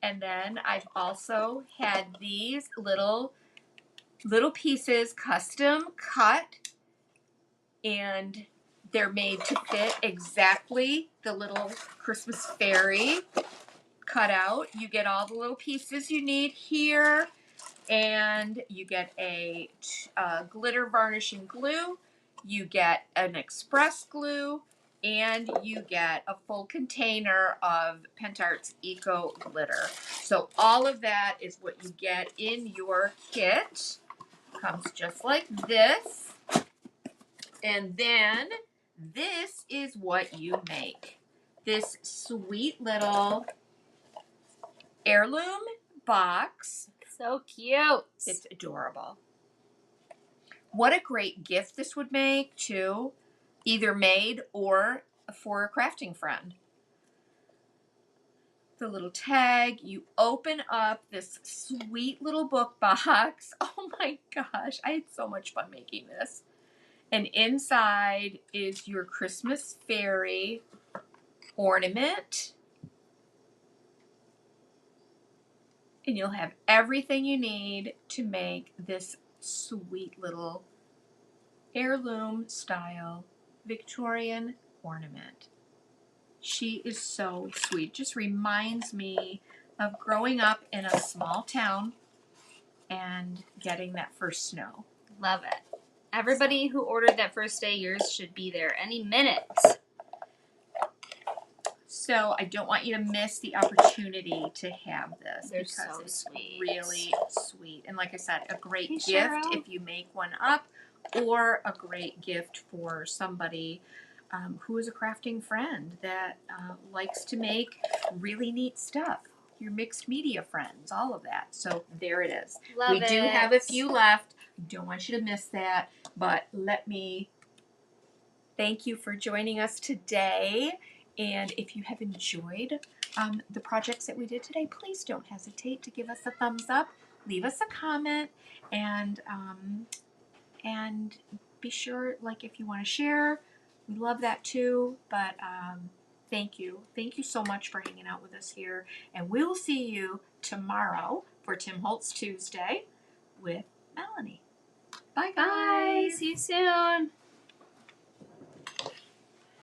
and then I've also had these little pieces custom cut, and they're made to fit exactly the little Christmas fairy cut out. You get all the little pieces you need here, and you get a glitter varnishing glue, you get an express glue, and you get a full container of Pentart's Eco Glitter. So all of that is what you get in your kit. Comes just like this. And then this is what you make. This sweet little heirloom box. So cute. It's adorable. What a great gift this would make, too. Either made or for a crafting friend. The little tag, you open up this sweet little book box. Oh my gosh, I had so much fun making this. And inside is your Christmas fairy ornament. And you'll have everything you need to make this sweet little heirloom style Victorian ornament. She is so sweet. Just reminds me of growing up in a small town and getting that first snow. Love it. Everybody who ordered that first day, yours should be there any minute. So I don't want you to miss the opportunity to have this. They're because so it's sweet. Really sweet. And like I said, a great Hey, gift Cheryl. if you make one up, or a great gift for somebody who is a crafting friend that likes to make really neat stuff. Your mixed media friends, all of that. So there it is. Love we it. do have a few left. Don't want you to miss that. But let me thank you for joining us today. And if you have enjoyed the projects that we did today, please don't hesitate to give us a thumbs up, leave us a comment, and be sure, like, if you want to share, we love that too. But thank you so much for hanging out with us here, and we will see you tomorrow for Tim Holtz Tuesday with Melanie. Bye, guys. Bye. See you soon.